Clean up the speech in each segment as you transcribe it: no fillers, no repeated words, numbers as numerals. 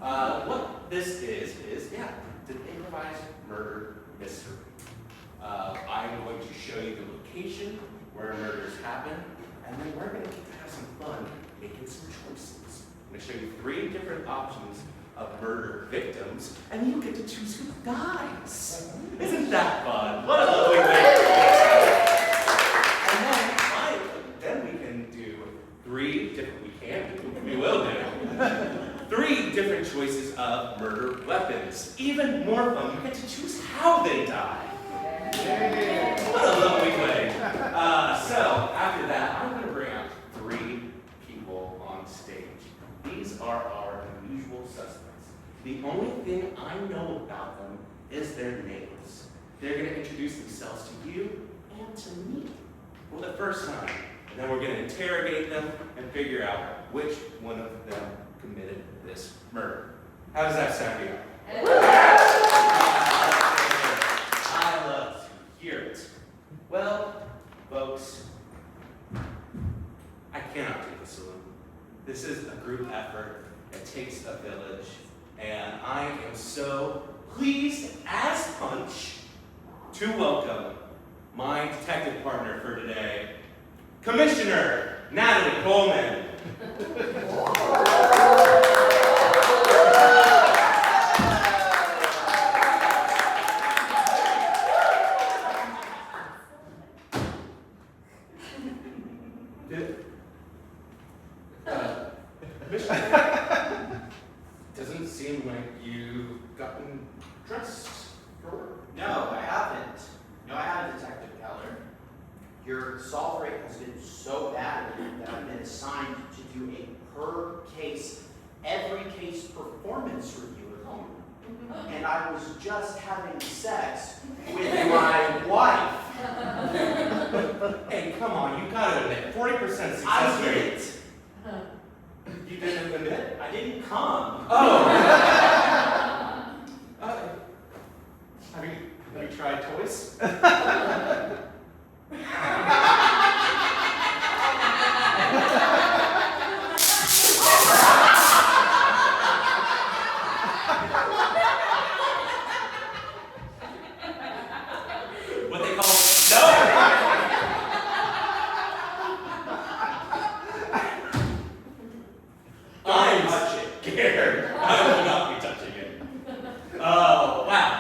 What this is an improvised murder mystery. I'm going to show you the location where murders happen, and then we're going to have some fun making some choices. I'm going to show you 3 different options of murder victims, and you get to choose who dies. Isn't that fun? What a lovely way to And then we can do 3 different, we will do 3 different choices of murder weapons. Even more fun, you get to choose how they die. What a lovely way. So after that, I'm going to bring out 3 people on stage. These are our unusual suspects. The only thing I know about them is their names. They're going to introduce themselves to you and to me for the first time. And then we're going to interrogate them and figure out which one of them committed this murder. How does that sound to you? I love to hear it. Well, folks, I cannot do this alone. This is a group effort. It takes a village. And I am so pleased as punch to welcome my detective partner for today, Commissioner Natalie Coleman. Commissioner, doesn't seem like you've gotten dressed for work. No, I haven't. No, I haven't, Detective Keller. Your solve rate has been so bad that I've been assigned to do a per-case, every-case performance review at home. And I was just having sex with my wife. Hey, come on, you gotta admit, 40% success I rate. didn't. You didn't admit? I didn't come. Oh! Have you tried toys? What they call I'm scared. I will not be touching it. Oh, wow.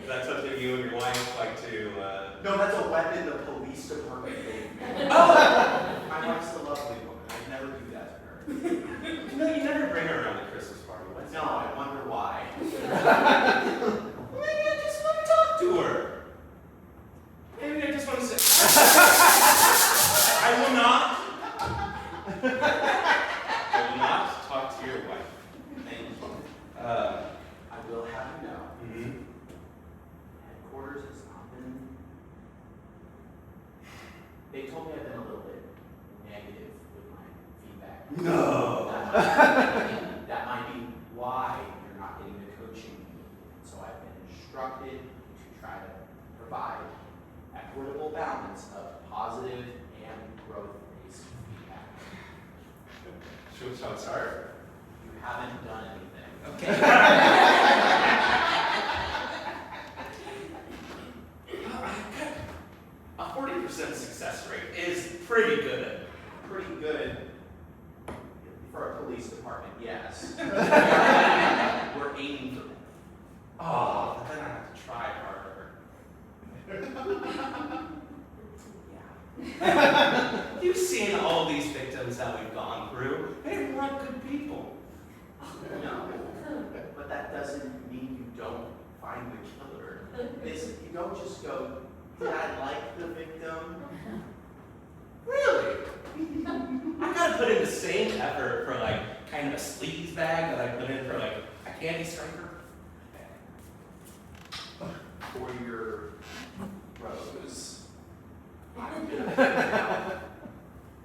Is that something you and your wife like to, No, that's a weapon the police department gave me. Oh! My wife's a lovely woman. I'd never do that to her. No, you never bring her around the Christmas party. What's No, I wonder why. Maybe I just want to talk to her. Maybe I just want to say, I will not talk to your wife. Thank you. I will have you know. Mm-hmm. Headquarters has not been. They told me I've been a little bit negative with my feedback. No. That might be why you're not getting the coaching you need. So I've been instructed to try to provide equitable balance of positive and growth-based feedback. Shoot shots hard. You haven't done anything. Okay. A 40% success rate is pretty good. Pretty good for a police department, yes. We're aiming for that. Oh, but then I have to try harder. Yeah. You've seen all these victims that we've gone through. They're not good people. No, but that doesn't mean you don't find the killer. You don't just go, did I like the victim? Really? I gotta put in the same effort for like kind of a sleaze bag that I put in for like a candy striper. For your rose, I'm gonna figure out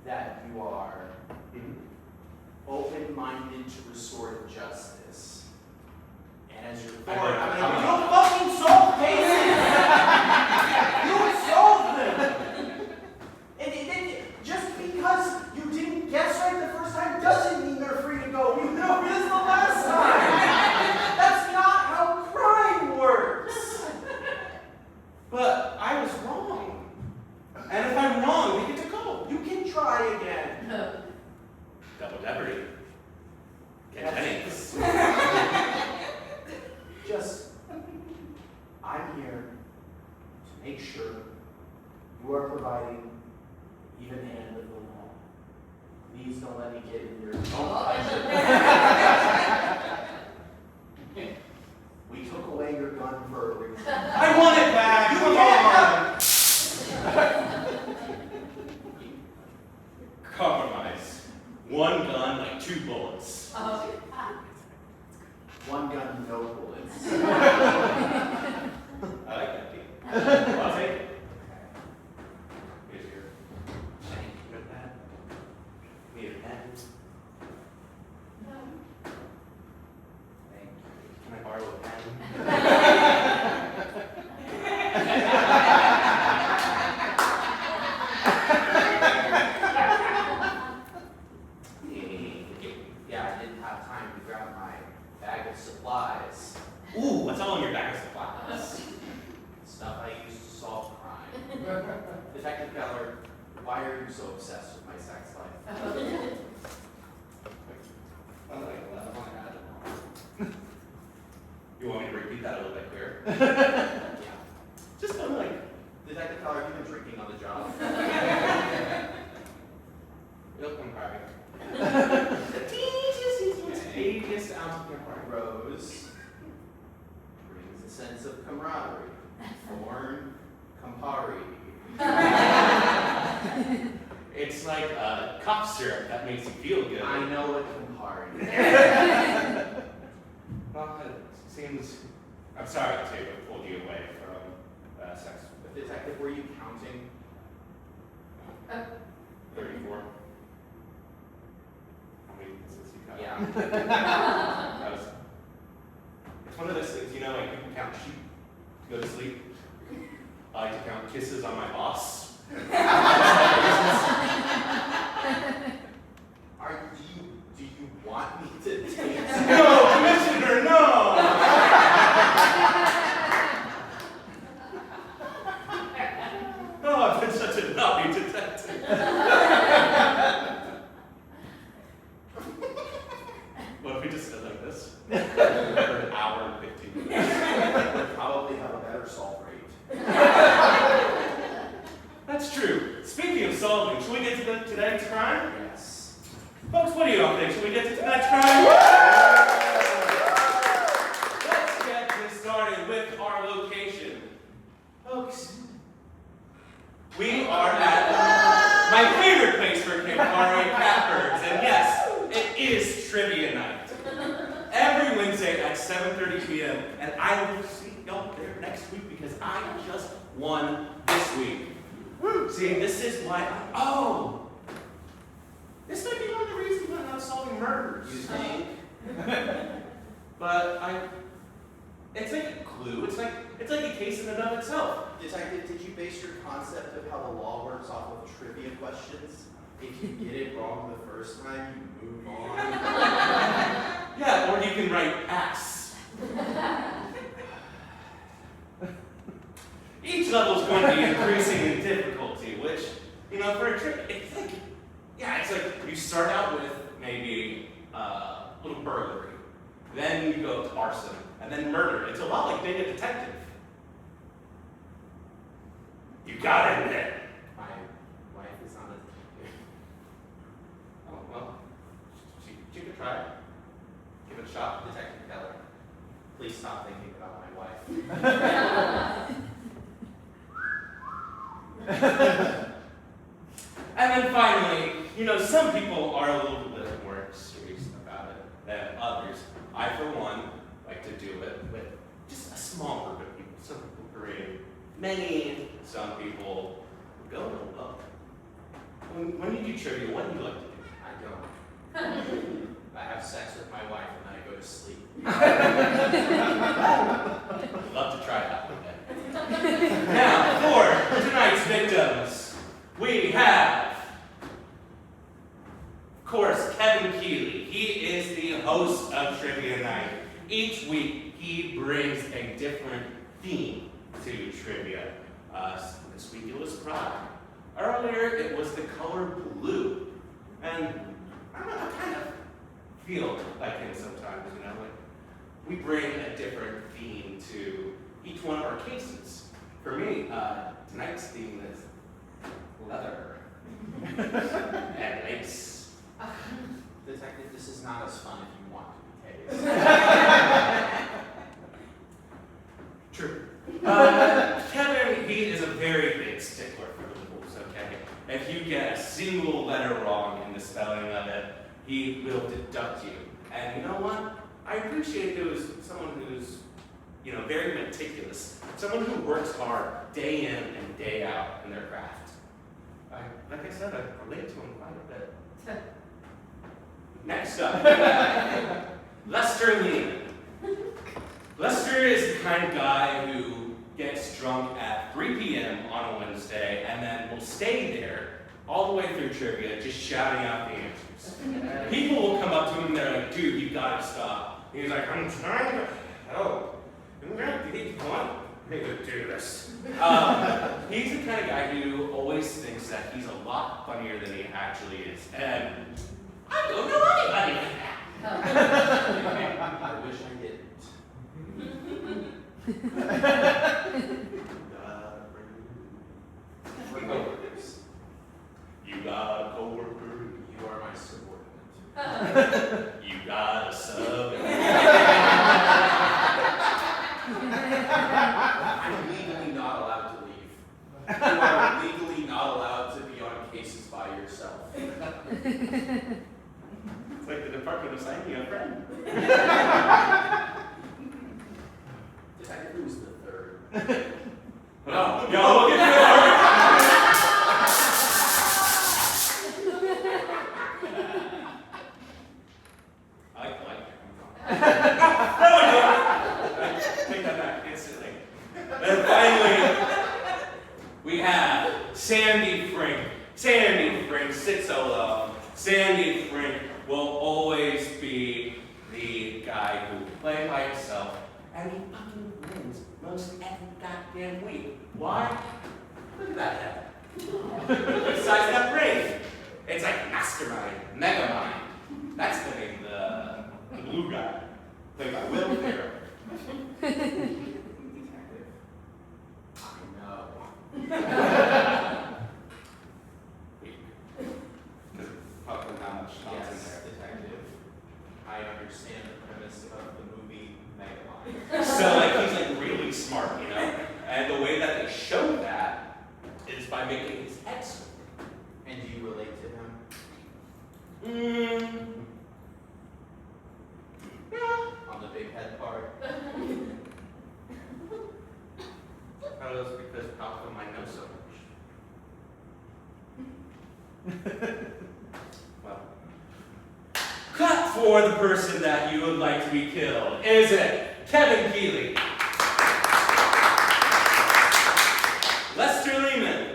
that you are open-minded to restorative justice. And as your board, I'm gonna be, you fucking solve cases! You solve them! And just because you didn't guess right the first time whatever you get Jennings. I'm here to make sure you are providing even hand with the law. Please don't let me get in your We took away your gun for a reason. I want it back! Come on! Compromise. One gun, like 2 bullets. One gun, no bullets. I like that, Pete. I'll take it. Here's your pen. Good pen. Need a pen? Thank you. Can I borrow a pen? Yeah, I didn't have time to grab my bag of supplies. Ooh, what's all in your bag of supplies? Stuff I use to solve crime. Detective Keller, why are you so obsessed with my sex life? You want me to repeat that a little bit clearer? Yeah. Just Detective Keller, you've been drinking on the job. You'll come crying. Teeniest ounce of your heart. Rose brings a sense of camaraderie. Thorn, Campari. It's like cough syrup that makes you feel good. I know what Campari is. Well, it seems. I'm sorry to have pulled you away from sex. Detective, were you counting? 34. How many kisses you got? Yeah. That was, it's one of those things, you know, like people count sheep to go to sleep. I like to count kisses on my boss. Do you want me to dance? No, Commissioner, no! Oh, I've been such a naughty detective. What if we just did like this? For an hour and 15 minutes. We'll probably have a better solve rate. That's true. Speaking of solving, should we get to tonight's crime? Yes. Folks, what do you all think? Should we get to tonight's crime? Let's get this started with our location. Folks, we are at my favorite place for campfire catbirds, and yes, it is trivia night. Every Wednesday at 7:30 p.m., and I will see y'all there next week because I just won this week. See, this is why this might be one of the reasons I'm not solving murders. You think? But it's like a clue. It's like a case in and of itself. Detective, did you base your concept of how the law works off of trivia questions? If you get it wrong the first time, you move on. Yeah, or you can write pass. Each level is going to be increasing in difficulty, which, you know, for a trip, it's like you start out with maybe a little burglary, then you go to arson, and then murder. It's a lot like being a detective. You got it, man. My wife is not a detective. Oh, well, she could try it. Give it a shot. Detective Keller, please stop thinking about my wife. And then finally, you know, some people are a little bit more serious about it than others. I, for one, like to do it with just a small group of people. Some people create many, some people go, well, when you do trivia, what do you like to do? I don't. I have sex with my wife and then I go to sleep. I'd love to try that one day. Now, for tonight's victims, we have, of course, Kevin Keeley. He is the host of Trivia Night. Each week, he brings a different theme to trivia. This week it was crime. Earlier, it was the color blue. And I don't know, I kind feel like him sometimes, you know? Like, we bring a different theme to each one of our cases. For me, tonight's theme is leather and lace. Detective, this is not as fun if you want to be True. Kevin, he is a very big stickler for the rules, okay? If you get a single letter wrong in the spelling of it, he will deduct you. And you know what? I appreciate it was someone who's, you know, very meticulous. Someone who works hard day in and day out in their craft. Like I said, I relate to him quite a bit. Next up, Lester Lehman. Lester is the kind of guy who gets drunk at 3 p.m. on a Wednesday and then will stay there all the way through trivia, just shouting out the answers. People will come up to him and they're like, dude, you gotta stop. And he's like, I'm trying to help. I'm gonna do this. He's the kind of guy who always thinks that he's a lot funnier than he actually is. And I don't know anybody like that. I wish I didn't. Coworkers. You got a coworker. You are my subordinate. You got a sub. I'm legally not allowed to leave. You are legally not allowed to be on cases by yourself. It's like the Department of Signing a friend. Detective, who's the third? No, we'll get to it. I like it. No, I don't. Take that back instantly. And finally, we have Sandy Frink. Sandy Frink sits alone. Sandy Frink will always be the guy who will play by himself, and he fucking wins most every goddamn week. Why? Look at that head. Besides that brain, it's like Mastermind, Megamind. That's the name, the blue guy, played by Will Ferrell. Detective. I know. Because fucking how much thoughts in Yes, there. detective. I understand the premise of the movie Megamind. So like he's like really smart, you know? And the way that they show that is by making his head swim. And do you relate to him? Yeah. On the big head part? That was because Malcolm might know so much. Well. Clap for the person that you would like to be killed. Is it Kevin Keeley? Lester Lehman?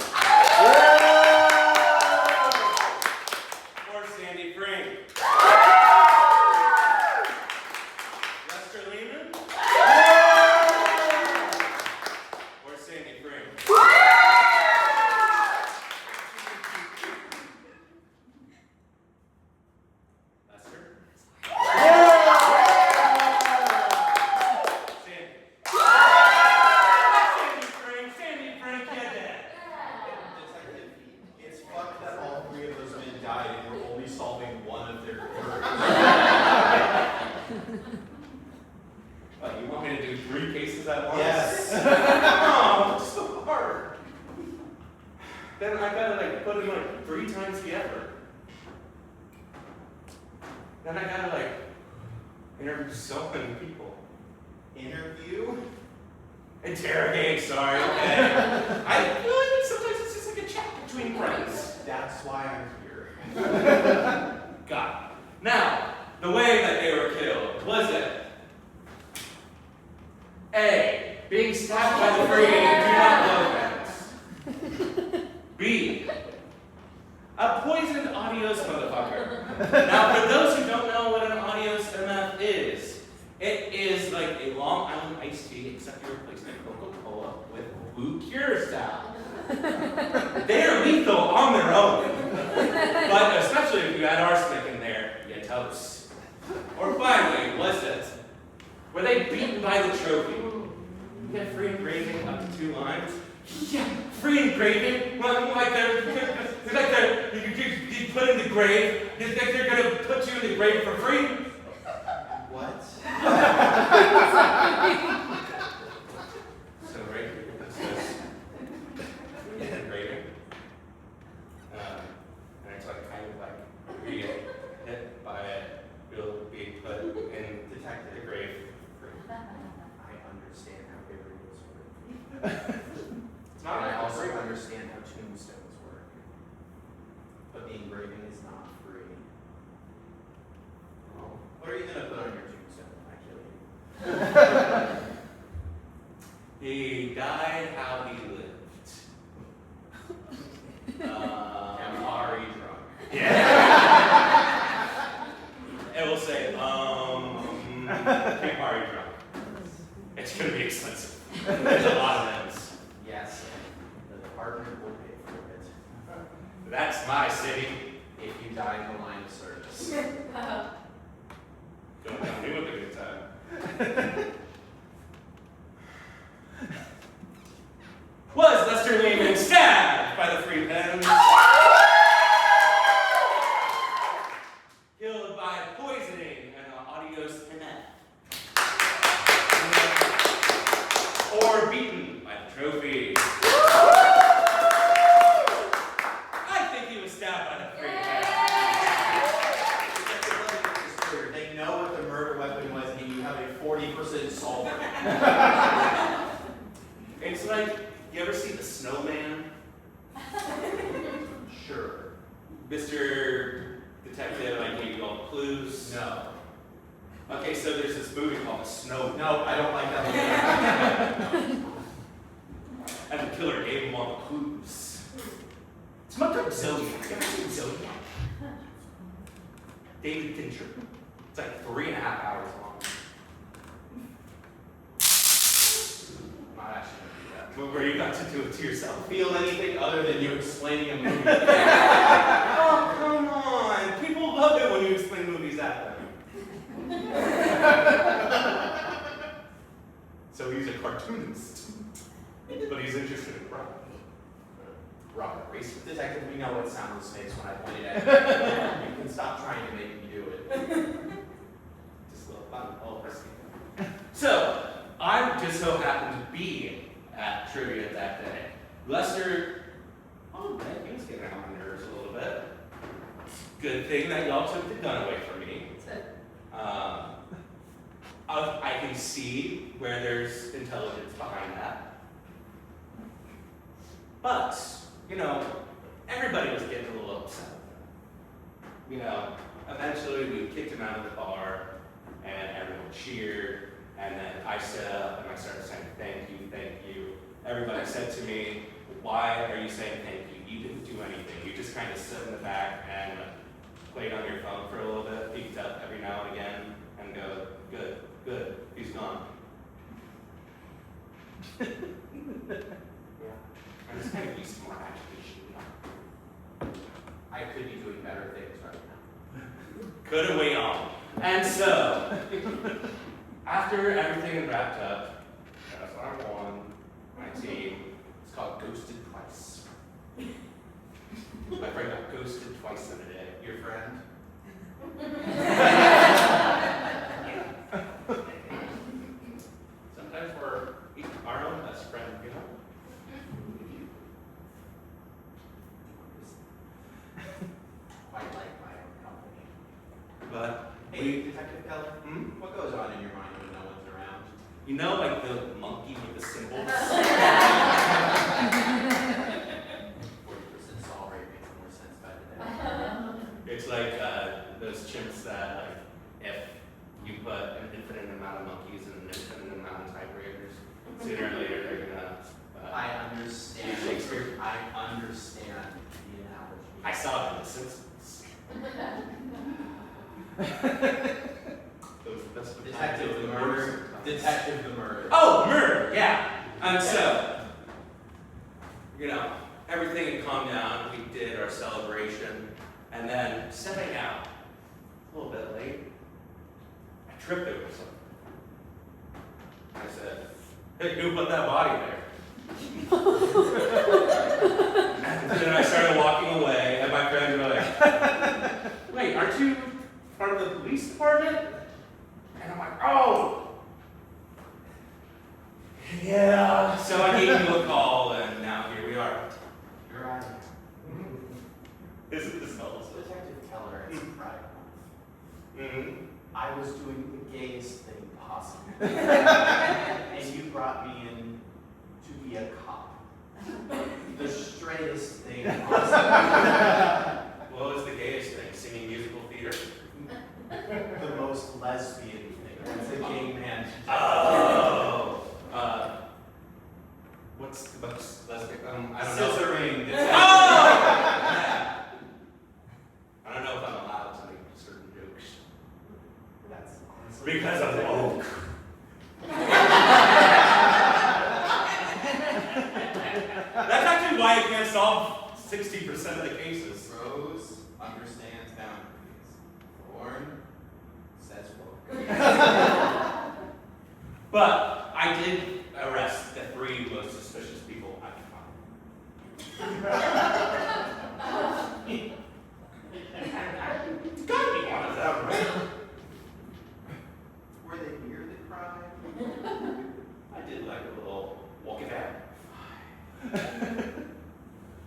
Or Sandy Frink? Lester Lehman? Or Sandy Frink? Lester? Sandy Frink, you're dead. Detective, it's fucked that all three of those men died and we're only solving one of their murders. What, you want me to do 3 cases at once? Yes. Oh, it's so hard. Then I gotta like put them like 3 times the effort. Then I gotta like interview so many people. Interview? Interrogate, sorry, okay. I feel like sometimes it's just like a chat between friends. That's why I'm here. Got it. Now, the way that they were killed, was it A, being stabbed by the free do not blow fence? B, a poisoned adios motherfucker. Now, for those who don't know what an adios MF is, it is like a Long Island iced tea, except you're replacing Coca-Cola with blue Curacao. They are lethal on their own. But especially if you add arsenic in there, you toast. Or finally, was it? Were they beaten by the trophy? You get free engraving up to 2 lines? Yeah, free engraving? Well, like you put in the grave? You think they're going to put you in the grave for free? What? So right here, it says engraving. And it's like kind of like read it, hit by it, will be put in the grave. I understand how burials work. It's not And I like also free. understand how tombstones work. But the engraving is not free. Oh. What are you going to put on your tombstone when I kill you? He died how he lived. Campari drunk. Yeah. It will say, Campari drunk. It's going to be expensive. There's a lot of those. Yes, the department will pay for it. That's my city. If you die in the line of service. Don't tell me what the good time. Was Lester Lehman stabbed by the free pen? Killed by poisoning and auditioning? Or beaten by the trophy? I think he was stabbed by the free pen. They know what the murder weapon was, and you have a 40% solve rate. It's like, you ever see The Snowman? Sure. Mr. Detective, I gave you all the clues. No. Okay, so there's this movie called The Snowman. No, I don't like that one. And the killer gave him all the clues. It's much like Zodiac. You ever seen Zodiac? David Fincher. It's like 3.5 hours long. I'm not actually going to do that. Where you got to do it to yourself. Feel anything other than you explaining a movie? Oh, come on. People love it when you explain movies at them. So he's a cartoonist. But he's interested in rock. Rock racing. Detective, we know what soundless makes when I point it at you. You can stop trying to make me do it. Just a little fun, all risky. So, I just so happened to be at trivia that day. Lester, oh man, he was getting on my nerves a little bit. Good thing that y'all took the gun away from me. I can see where there's intelligence behind that. But, you know, everybody was getting a little upset. You know, eventually we kicked him out of the bar, and everyone cheered, and then I stood up and I started saying, thank you, thank you. Everybody said to me, why are you saying thank you? You didn't do anything. You just kind of stood in the back and played on your phone for a little bit, peeked up every now and again, and go, good, good, he's gone. Yeah. I'm just kind of used to more agitation. I could be doing better things right now. Couldn't wait on. And so, after everything had wrapped up, that's what I won, my team. It's called Ghosted Twice. My friend got ghosted twice in a day. Your friend? Sometimes we're our own best friend, you know? Quite like my own company. But, Hey, Detective Keller, what goes on in your mind when no one's around? you know, like the monkey with the symbols? 40% solve rate makes more sense by the day. It's like those chimps that, like, if you put an infinite amount of monkeys and an infinite amount of typewriters, sooner or later they're gonna. I understand. Shakespeare. I understand the analogy. I saw it in The Simpsons. Those are the best of Detective the murder. Detective the murder. Oh, murder, yeah. And so, you know, everything had calmed down. We did our celebration. And then, stepping out, a little bit late, tripped over something. I said, "Hey, who put that body there?" And then I started walking away, and my friends were like, "Wait, aren't you part of the police department?" And I'm like, "Oh, yeah." So I gave you a call, and now here we are. You're right. Isn't this awesome? Detective Keller, it's Pride Month. Mm-hmm. I was doing the gayest thing possible. And you brought me in to be a cop. The straightest thing possible. What was the gayest thing? Singing musical theater? The most lesbian thing. That's a gay man. Oh! What's the most lesbian? I don't know. Scissoring. Oh! I don't know if I'm allowed to make certain jokes. That's honestly. Because I'm woke. That's actually why I can't solve 60% of the cases. Rose understands boundaries. Thorn says woke. But I did arrest the 3 most suspicious people I could find. It's gotta be one of them, right? Were they near the crime? I did like a little walk it out.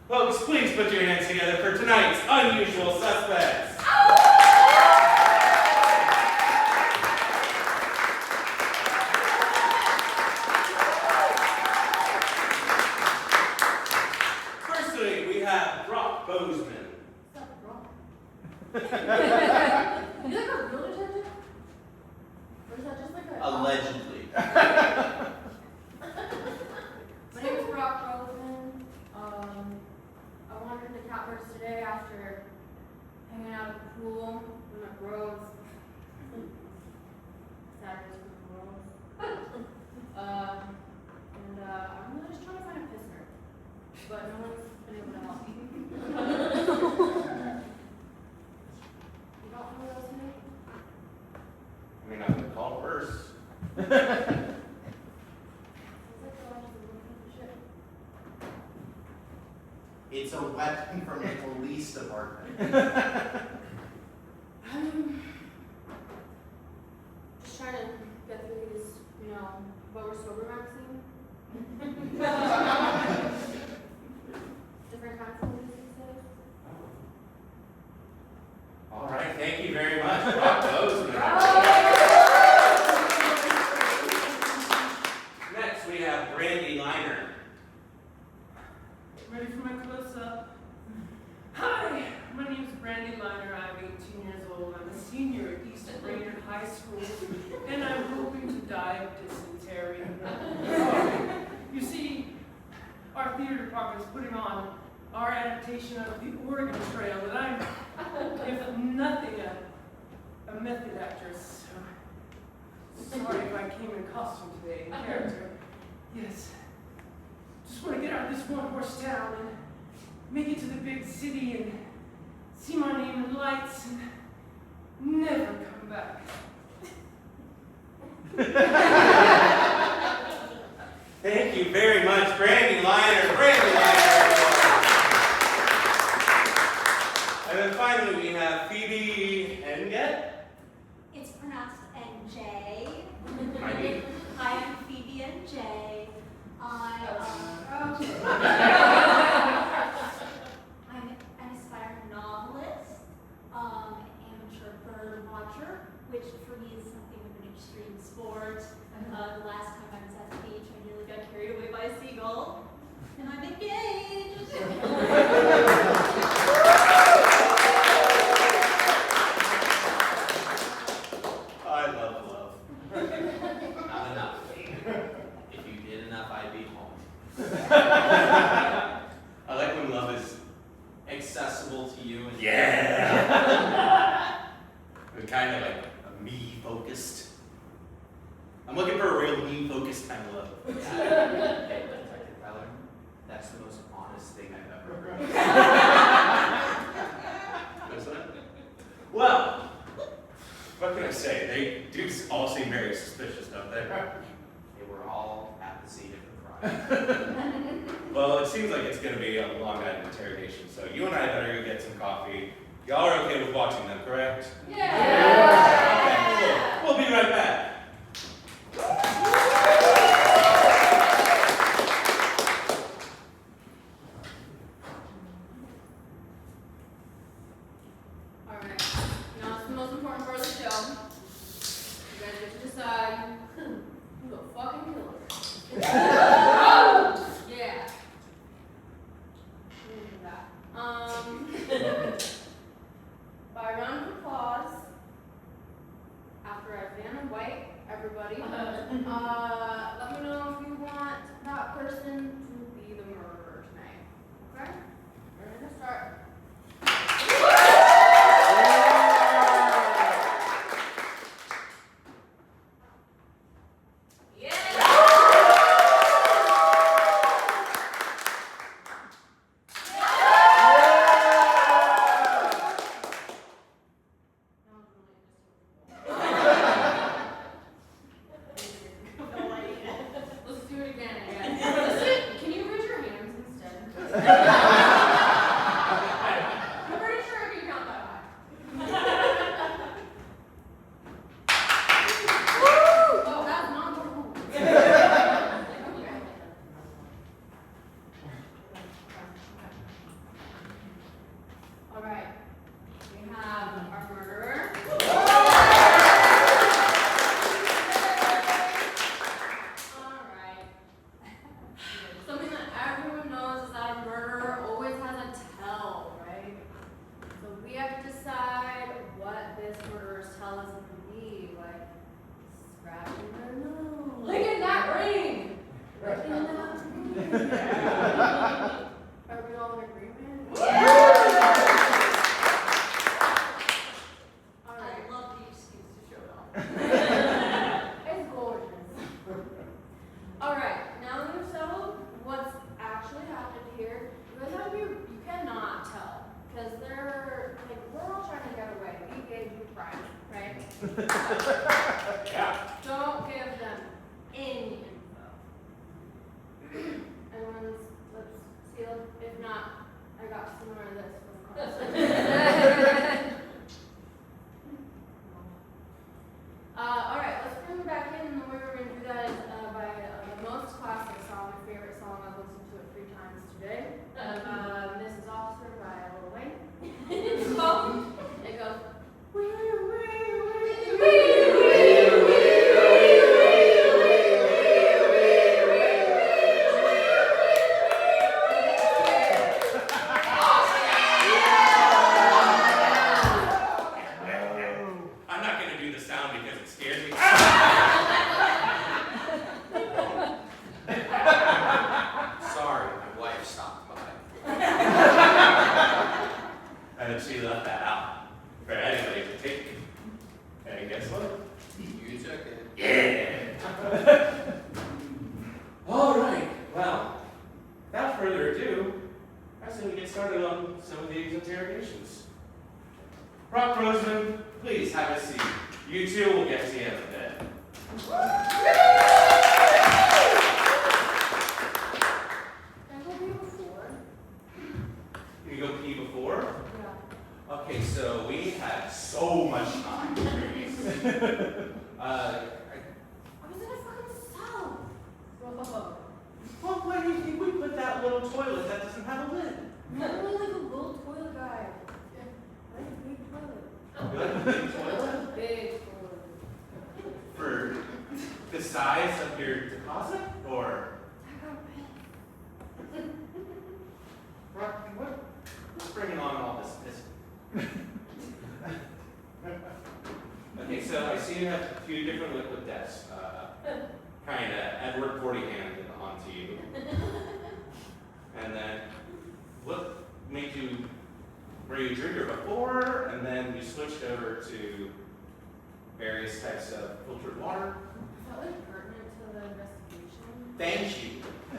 Folks, please put your hands together for tonight's Unusual Suspects. Firstly, we have Brock Boseman. What's up, bro? You like a real detective? Or is that just like a... Allegedly. My name is Brock Boseman. I wandered into Catbirds today after hanging out at the pool with my bros. Saturdays with the bros. I'm really just trying to find a pisser. But no one's been able to help me. You don't know what else to do? I mean, I'm gonna call first. It's like the last of the shit. It's a weapon from the police department. Just trying to get through these, but we're sober magazine. Different kinds of movies these days. All right, thank you very much, Brock Boseman. Next, we have Brandy Liner. Ready for my close-up? Hi, my name is Brandy Liner. I'm 18 years old. I'm a senior at East Brainerd High School, and I'm hoping to die of dysentery. You see, our theater department is putting on our adaptation of the Oregon Trail, and I'm, if nothing, a method actress. Sorry if I came in costume today, in character. Yes. Just want to get out of this one-horse town and make it to the big city and see my name in lights and never come back. Thank you very much, Brandy Liner. Brandy Liner. And then finally, we have Phoebe Henget. It's pronounced NJ. I mean, Hi, I'm PB&J. I'm an aspiring novelist, amateur bird watcher, which for me is something of an extreme sport. The last time I was at the beach, I nearly got carried away by a seagull, and I'm engaged. I love love. Not enough. If you did enough, I'd be home. I like when love is Accessible to you and kind of like me-focused. I'm looking for a real me-focused kind of love. Hey, Detective Keller, that's the most honest thing I've ever heard. Isn't it? Well, What can I say? They do all seem very suspicious, don't they? They were all at the scene of the crime. Well, it seems like it's going to be a long night of interrogation, so you and I better go get some coffee. Y'all are okay with watching them, correct? Yeah! Okay, cool. We'll be right back. Alright, now it's the most important part of the show. You guys get to decide who the fucking killer is. Yeah. By round of applause, after I van and white everybody, let me know if you want that person to be the murderer tonight. Okay? We're gonna start. Let's do it again, I guess. Listen, can you raise your hands instead? I'm pretty sure I can count that high. Woo! Oh, that's not the rule. Okay. All right. We have our murderer. Alright. Something that everyone knows is that a murderer always has a tell, right? So we have to decide what this murderer's tell is going to be, like scratching their nose. Look at that ring! Licking that ring. Are we all in agreement? Alright. I love the excuse to show it off. It's gorgeous. Alright, now that we've settled what's actually happened here, you cannot tell. Because they're like, we're all trying to get away. We gave you crime, right? Yeah. Don't give them any info. Everyone's lips sealed. If not, I got some more of this for the class. Alright, let's bring it back in. And the way we're going to do that is by the most classic song, my favorite song. I've listened to it 3 times today. Mrs. Officer by Lil Wayne. It goes, wee, wee, wee, wee, wee. I'm not going to do the sound because it scares me. Sorry, my wife stopped by. And she left that out for anybody to take. And guess what? You took it. Yeah! All right, well, without further ado, I say we get started on some of these interrogations. Brock Boseman, please have a seat. You two will get to the end of it. Can I go pee before? Can you go pee before? Yeah. Okay, so we had so much time. I was in a fucking cell. Well, why do you think we put that little toilet that doesn't have a lid? Literally like a little toilet guy. Like a big toilet. Good big toilet? Big toilet. For the size of your deposit? Or, I got pissed. what's bringing on all this piss? Okay, so I see you have 2 different liquid deaths. Kind of Edward 40 handed onto you. And then, what made you, were you a drinker before, and then you switched over to various types of filtered water? Is that like pertinent to the investigation? Thank you.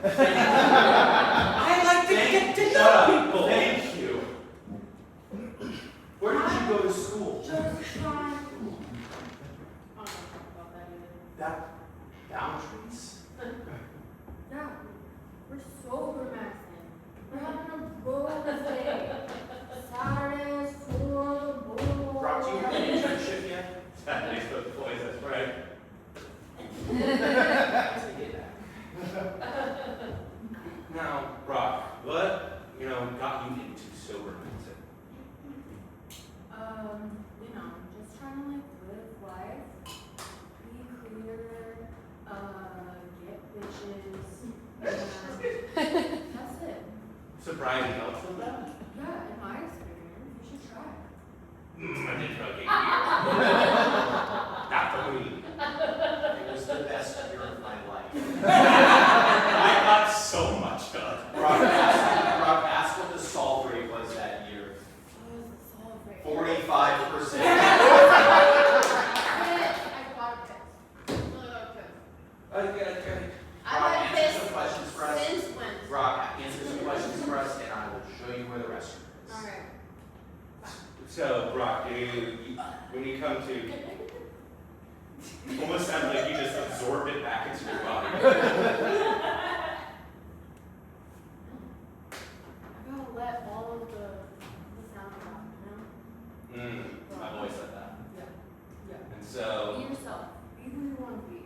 I like to get to know people! Thank you. Where did you go to school? Just trying. got boundaries? Yeah, we're sober, Maxon. We're having a road day. Saturdays for the boys. Brock, do you have an internship yet? Saturdays for the boys, that's right. Take it back. Now, Brock, what, got you into sober music? Just trying to live life, be clear, get bitches, and that's it. Sobriety helps with that? Yeah, in my experience, you should try. I did drug 8 years. Not for me. It was the best year of my life. I got so much done. Brock, ask what the solve rate was that year. What was the solve rate? 45%. I got pissed. Okay. I Brock, got answer pissed some questions for us. since when? Brock, answer some questions for us, and I will show you where the restroom is. Alright. So, Brock, when you come to, almost sounds like you just absorbed it back into your body. I gotta let all of the sound out, I've always said that. Yeah. And so, Be yourself. Be who you want to be.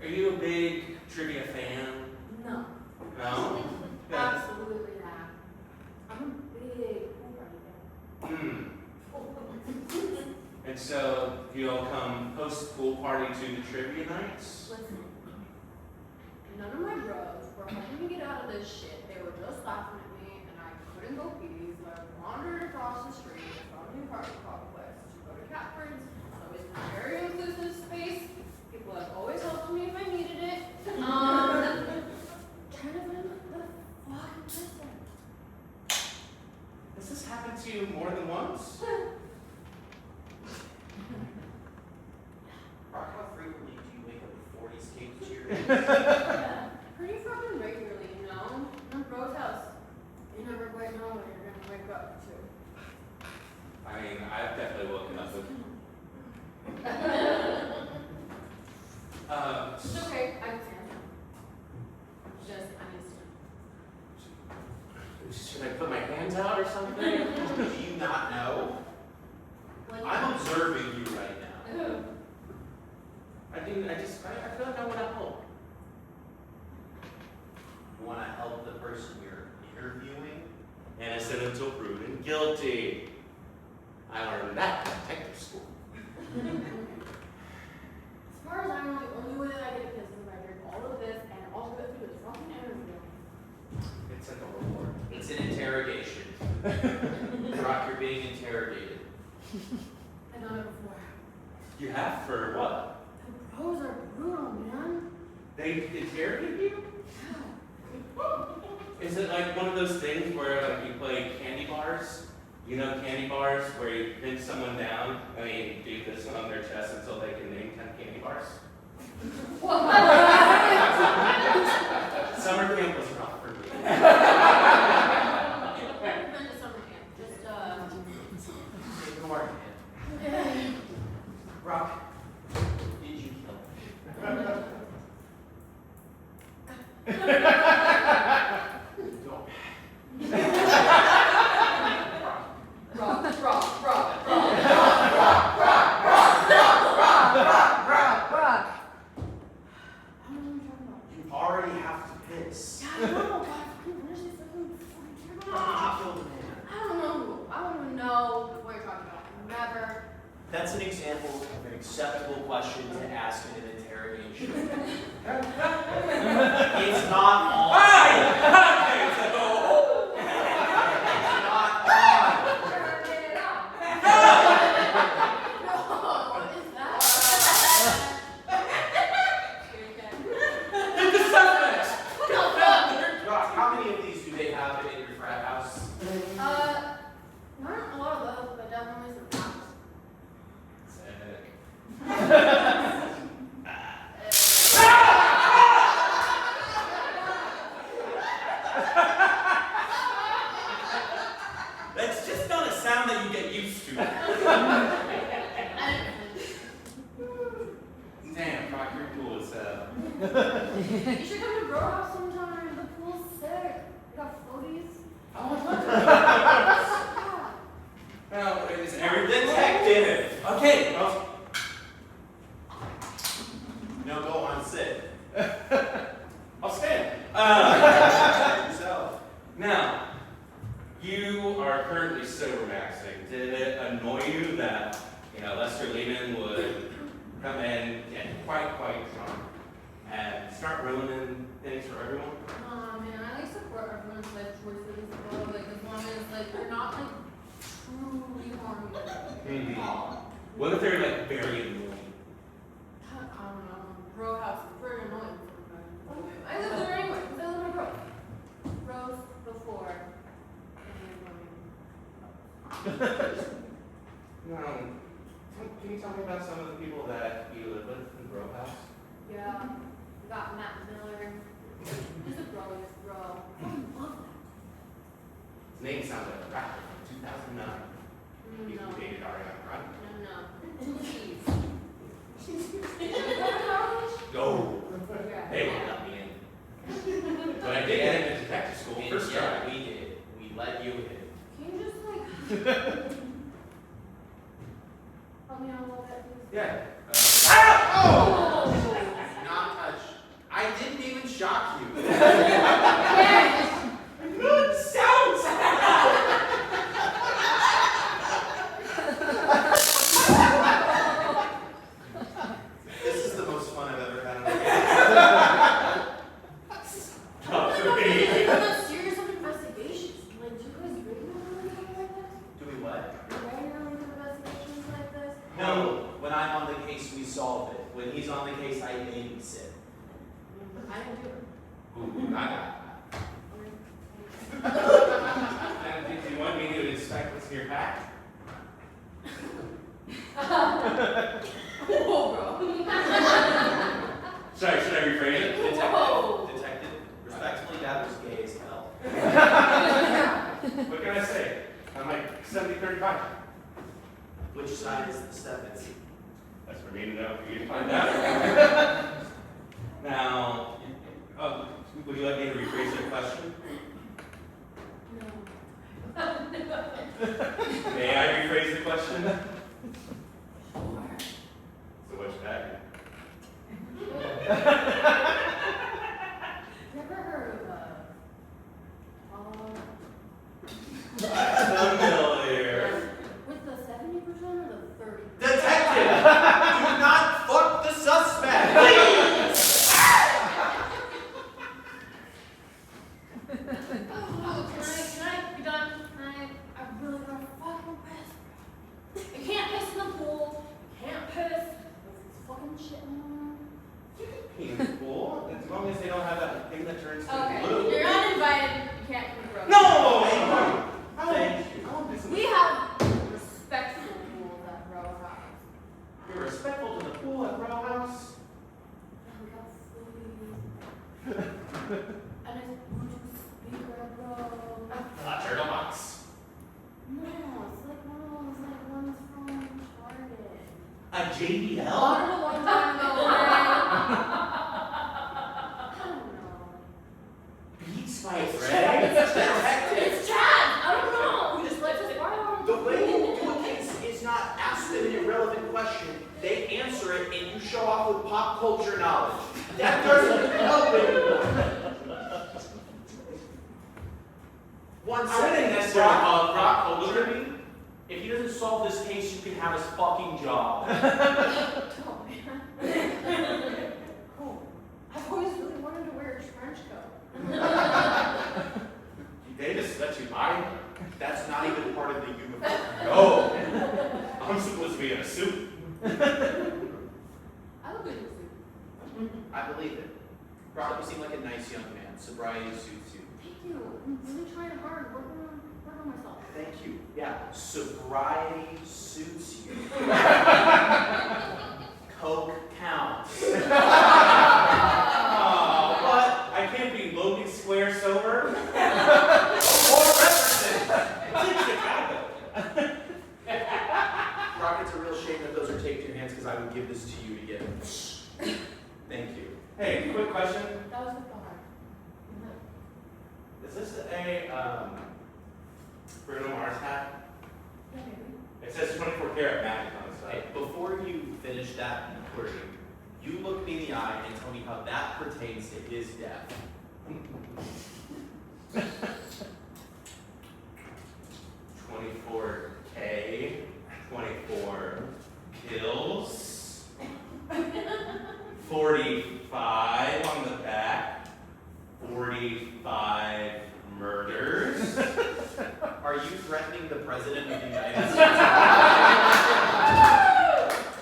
are you a big trivia fan? No. No? Absolutely not. I'm a big pool party fan. And so, you'll come post-pool party to the trivia nights? Listen, none of my bros were helping me get out of this shit. They were just laughing at me, and I couldn't go pee, so I wandered across the street from the apartment complex to go to Catford's. So it's a very inclusive space. People have always helped me if I needed it. Trying to find the fucking person. Has this happened to you more than once? Brock, how frequently do you wake up before these kids cheer? Pretty fucking regularly, In a bro's house. You never quite know when you're gonna wake up to. I mean, I've definitely woken up with. It's okay, I can stand. Just, I need to stand. Should I put my hands out or something? Do you not know? I'm observing you right now. Ew. I feel like I want to help. You want to help the person you're interviewing? Innocent until proven guilty. I learned that in detective school. As far as I know, the only way that I get pissed is if I drink all of this and all go through this fucking interview. It's like a reward. It's an interrogation. Brock, you're being interrogated. I've done it before. You have for what? The pros are brutal, man. They interrogate you? Yeah. Is it like one of those things where like you play candy bars? You know candy bars where you pin someone down and you do this on their chest until they can name 10 candy bars? Summer camp was rough for me. I've never been to summer camp. Just, Ignore him. Brock, did you kill him? Don't. I don't know what you're talking about. You already have to piss. Yeah, I know, God, finish this fucking Did you kill the man? I don't know. I don't even know what you're talking about. Never. That's an example of an acceptable question to ask in an interrogation. It's not on. It's not on. Turn it off. No, what is that? Hit the suspect! Brock, how many of these do they have in your frat house? Not a lot of those, but definitely some pops. Sick. You should come to Bro House sometime. The pool's sick. We got floaties. Oh, I'd love to. Now, is everything Detective! Okay, well, No, go on, sit. I'll stand. Yourself. Now, you are currently sober maxing. Did it annoy you that, Lester Lehman would come in, get quite drunk, and start ruining things for everyone? Man, I support everyone's life choices, though, as long as they're not truly harming Mhm. all. What if they're very annoying? I don't know. Bro House is very annoying sometimes. I live there anyway, because I live in a bro. Bros before. Now, can you tell me about some of the people that you live with in Bro House? Yeah, we got Matt Miller. He's a bro, he's a bro. I love that. His name sounds like a rapper from 2009. He No, dated Ariana Grande. no. Please. No. Yeah. They won't let me in. But I did get into detective school first try. Yeah, we did. We let you in. Can you just help me out a little bit, please? Yeah. Oh! Not touch. I didn't even shock you. Yes! Good sounds! This is the most fun I've ever had on a Tough for me. What about serious investigations? Do you guys really want to do like this? Do we what? Do you really want to do investigations like this? No. When I'm on the case, we solve it. When he's on the case, I babysit. I didn't do it. Ooh, I got that. Do you want me to inspect what's in your pack? Whoa, bro. Should I rephrase it? Whoa. Detective, respectfully, that was gay as hell. What can I say? I'm 70-35. Which side is the 70? That's for me to know, for you to find out. Now, would you like me to rephrase your question? No. May I rephrase the question? So what's that? Never heard of Familiar. with the 70% or the 30%? Detective! Do not fuck the suspect! Can I be done? I really got fucking pissed. You can't piss in the pool. You can't piss. It's fucking shit in the Painful, as long as they don't have that thing that turns to Okay, blue. you're uninvited. You can't come to Bro. No! Thank you. We have respectful rules at Bro House. You're respectful to the pool at Row House. We got food. And it's Bluetooth speaker, bro. Turtle box. No, it's like one of those ones from Target. A JBL? Long time ago, right? I don't know. Beats by It's Fred? Detective! It's Chad! I don't know. Just let's just borrow. The way you do a case is not ask them an irrelevant question. They answer it and you show off with pop culture knowledge. That doesn't help anyone. One I second. wouldn't necessarily call it Brock pop culture. Boseman, if he doesn't solve this case, you can have his fucking job. Oh, man. Cool. I've always really wanted to wear a trench coat. They just let you buy them. That's not even part of the uniform. No. I'm supposed to be in a suit. I look good in a suit. I believe it. Brock, you seem like a nice young man. Sobriety suits you. Thank you. I'm really trying hard. Working on myself. Thank you. Yeah, sobriety suits you. Coke counts. What? I can't be Logan Square sober? Or Jefferson. It's in Chicago. Brock, it's a real shame that those are taped to your hands because I would give this to you to get. Thank you. Hey, quick question. That was the bar. Is this a Bruno Mars hat? Yeah, maybe. It says 24 karat magic on the Hey, side. before you finish that inquiry, you look me in the eye and tell me how that pertains to his death. 24K, 24 kills, 45 on the back, 45 murders. Are you threatening the President of the United States?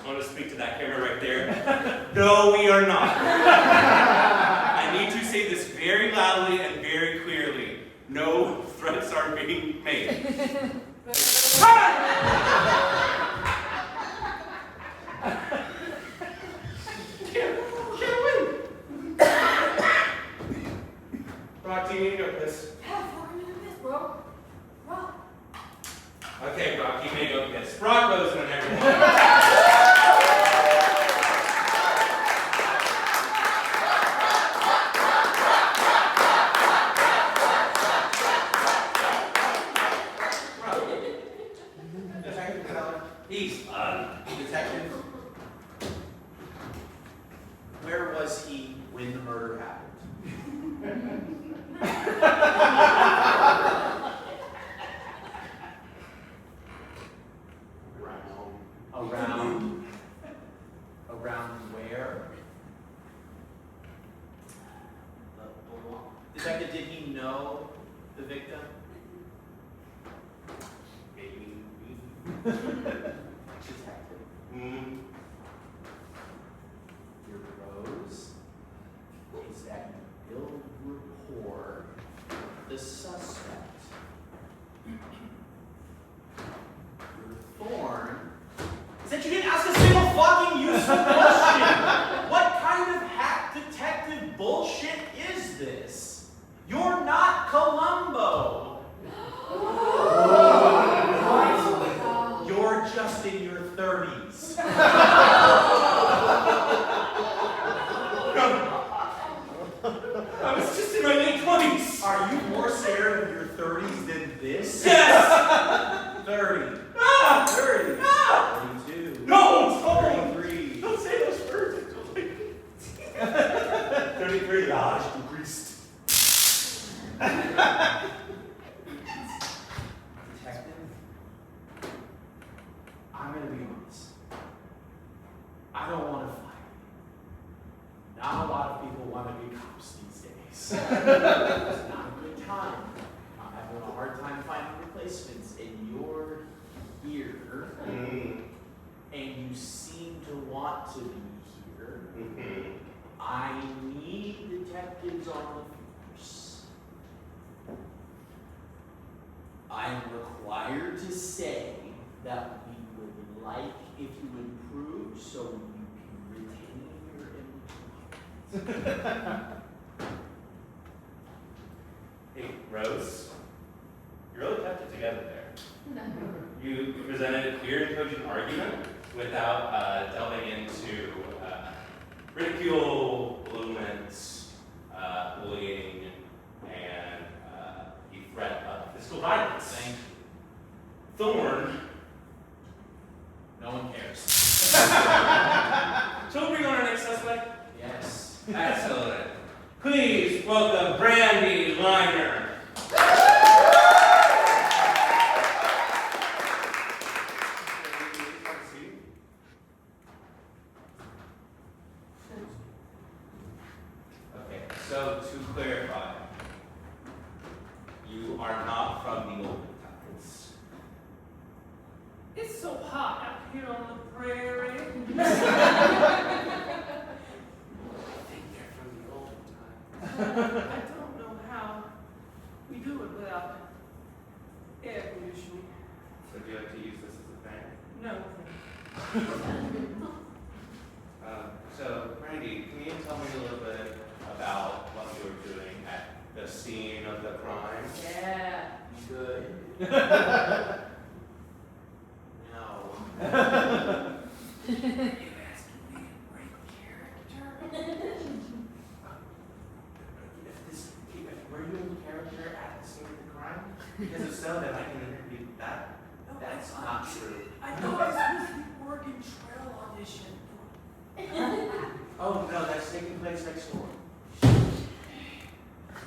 I want to speak to that camera right there. No, we are not. I need to say this very loudly and very clearly. No threats are being made. Can't win. Brock, do you need to go piss? Yeah, 4 minutes, bro. Bro. Okay, Brock, you may go piss. Brock Boseman, everyone. Detective Keller, He's Detective, where was he when the murder happened? Around where? Detective, did he know the victim? maybe. Detective, your rose is that you build rapport with the suspect. Your thorn is that you didn't ask a single fucking useful question. What kind of hack detective bullshit is this? You're not Columbo. You're just in your 30s. I was just in my late 20s. Are you more scared of your 30s than this? Yes! 30. Ah! 30. Ah! 32. No, don't. 33. Don't say those words. 33 large greased. Detective, I'm gonna be honest. I don't want to fight. Not a lot of people want to be cops these days. It's not a good time. I'm having a hard time finding replacements, and you're here, and you seem to want to be here. I need detectives on the force. I'm required to say that we would like if you would prove so you can retain your employment. Hey, Rose, you really kept it together there. No. You presented a clear and cogent argument without delving into ridicule, belligerence, bullying, and the threat of physical violence. Thank you. Thorn. No one cares. Shall we bring on our next suspect? Yes. Excellent. Please welcome Brandy Liner. Okay, so to clarify, you are not from the olden times. It's so hot out here on the prairie. I think they're from the olden times. I don't know how we do it without air conditioning. So do you like to use this as a fan? No. So, Brandy, can you tell me a little bit about what you were doing at the scene of the crime? Yeah. Good. No. You asking me to break character? place next door.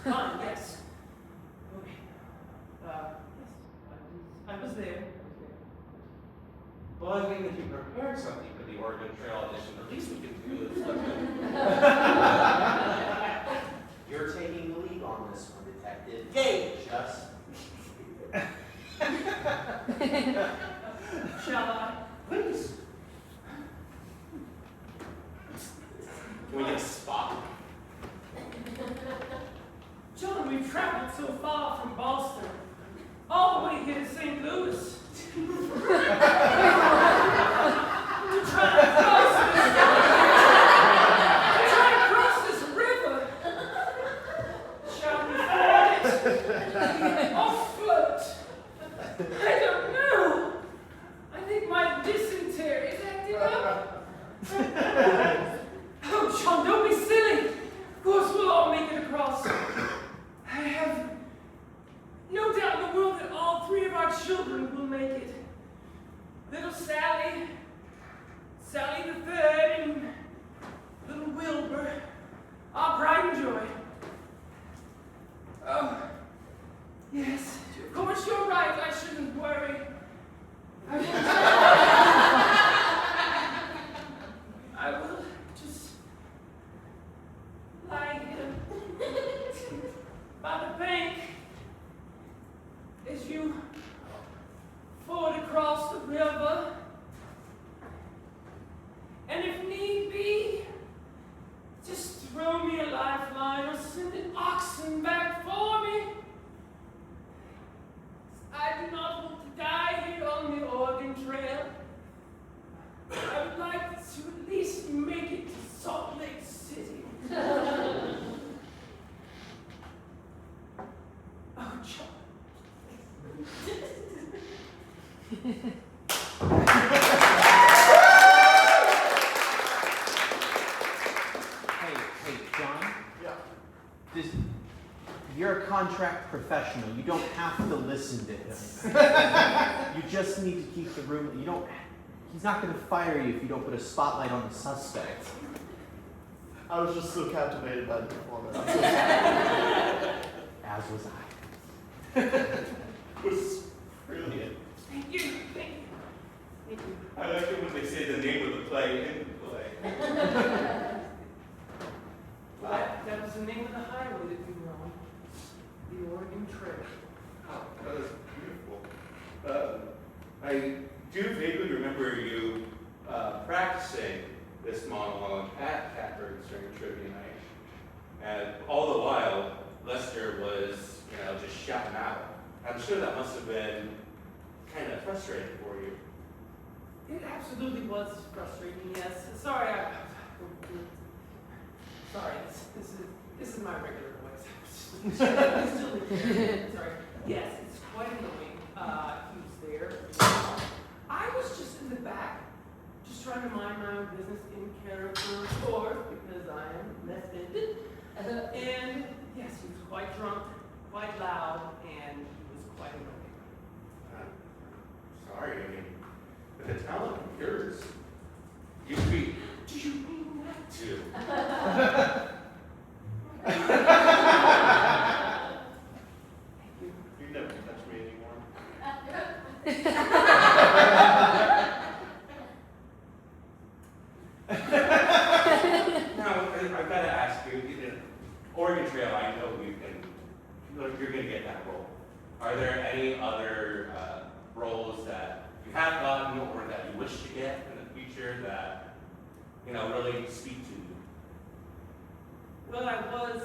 Fine, yes. Okay. Yes, I was there. Well, I think if you prepared something for the Oregon Trail audition, the least we could do is look at You're taking the lead on this one, Detective. Gage us. Shall I? Please. Can we get a spot? John, we've traveled so far from Boston, all the way here to St. Louis. To try to cross this river. Shall we ford it? Or float? I don't know. I think my dysentery is acting up. Oh, John, don't be silly. Of course we'll all make it across. I have no doubt in the world that all three of our children will make it. Little Sally, Sally the third, and little Wilbur, our pride and joy. Oh, yes, of course you're right, I shouldn't worry. I will just lie here by the bank as you ford across the river. And if need be, just throw me a lifeline or send an oxen back for me. I do not want to die here on the Oregon Trail. I would like to at least make it to Salt Lake City. Oh, John. Hey, John? Yeah. You're a contract professional. You don't have to listen to him. You just need to keep the room. He's not going to fire you if you don't put a spotlight on the suspect. I was just so captivated by the performance. As was I. It was brilliant. Thank you, thank you. Thank you. I like it when they say the name of the play in the play. That was the name of the highway that we were on. The Oregon Trail. Oh, that was beautiful. I do vaguely remember you practicing this monologue at Catbirds during trivia night. And all the while, Lester was, just shouting out. I'm sure that must have been kind of frustrating for you. It absolutely was frustrating, yes. Sorry, sorry, this is my regular voice. Sorry. Yes, it's quite annoying. He was there. I was just in the back, just trying to mind my own business in character, of course, because I am left-handed. And yes, he was quite drunk, quite loud, and he was quite annoying. Sorry, but the talent of yours, you could be. Do you mean that? Too. You never touch me anymore. Now, I've got to ask you, Oregon Trail, I know you're going to get that role. Are there any other roles that you have gotten or that you wish to get in the future that, really speak to you? Well, I was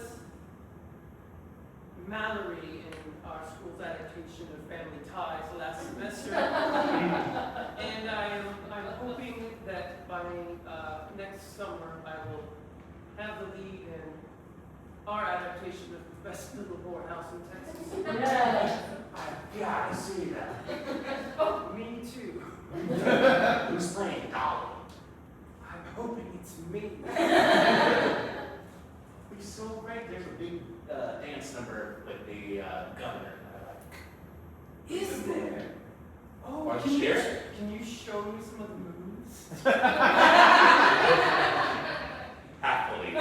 Mallory in our school's adaptation of Family Ties last semester. And I'm hoping that by next summer I will have the lead in our adaptation of the Best Little Whorehouse in Texas. I've got to see that. Oh, me too. Who's playing Dolly? I'm hoping it's me. It'd be so great. There's a big dance number with the governor that I like. Is there? Oh, Or can share. you show me some of the moves? Happily.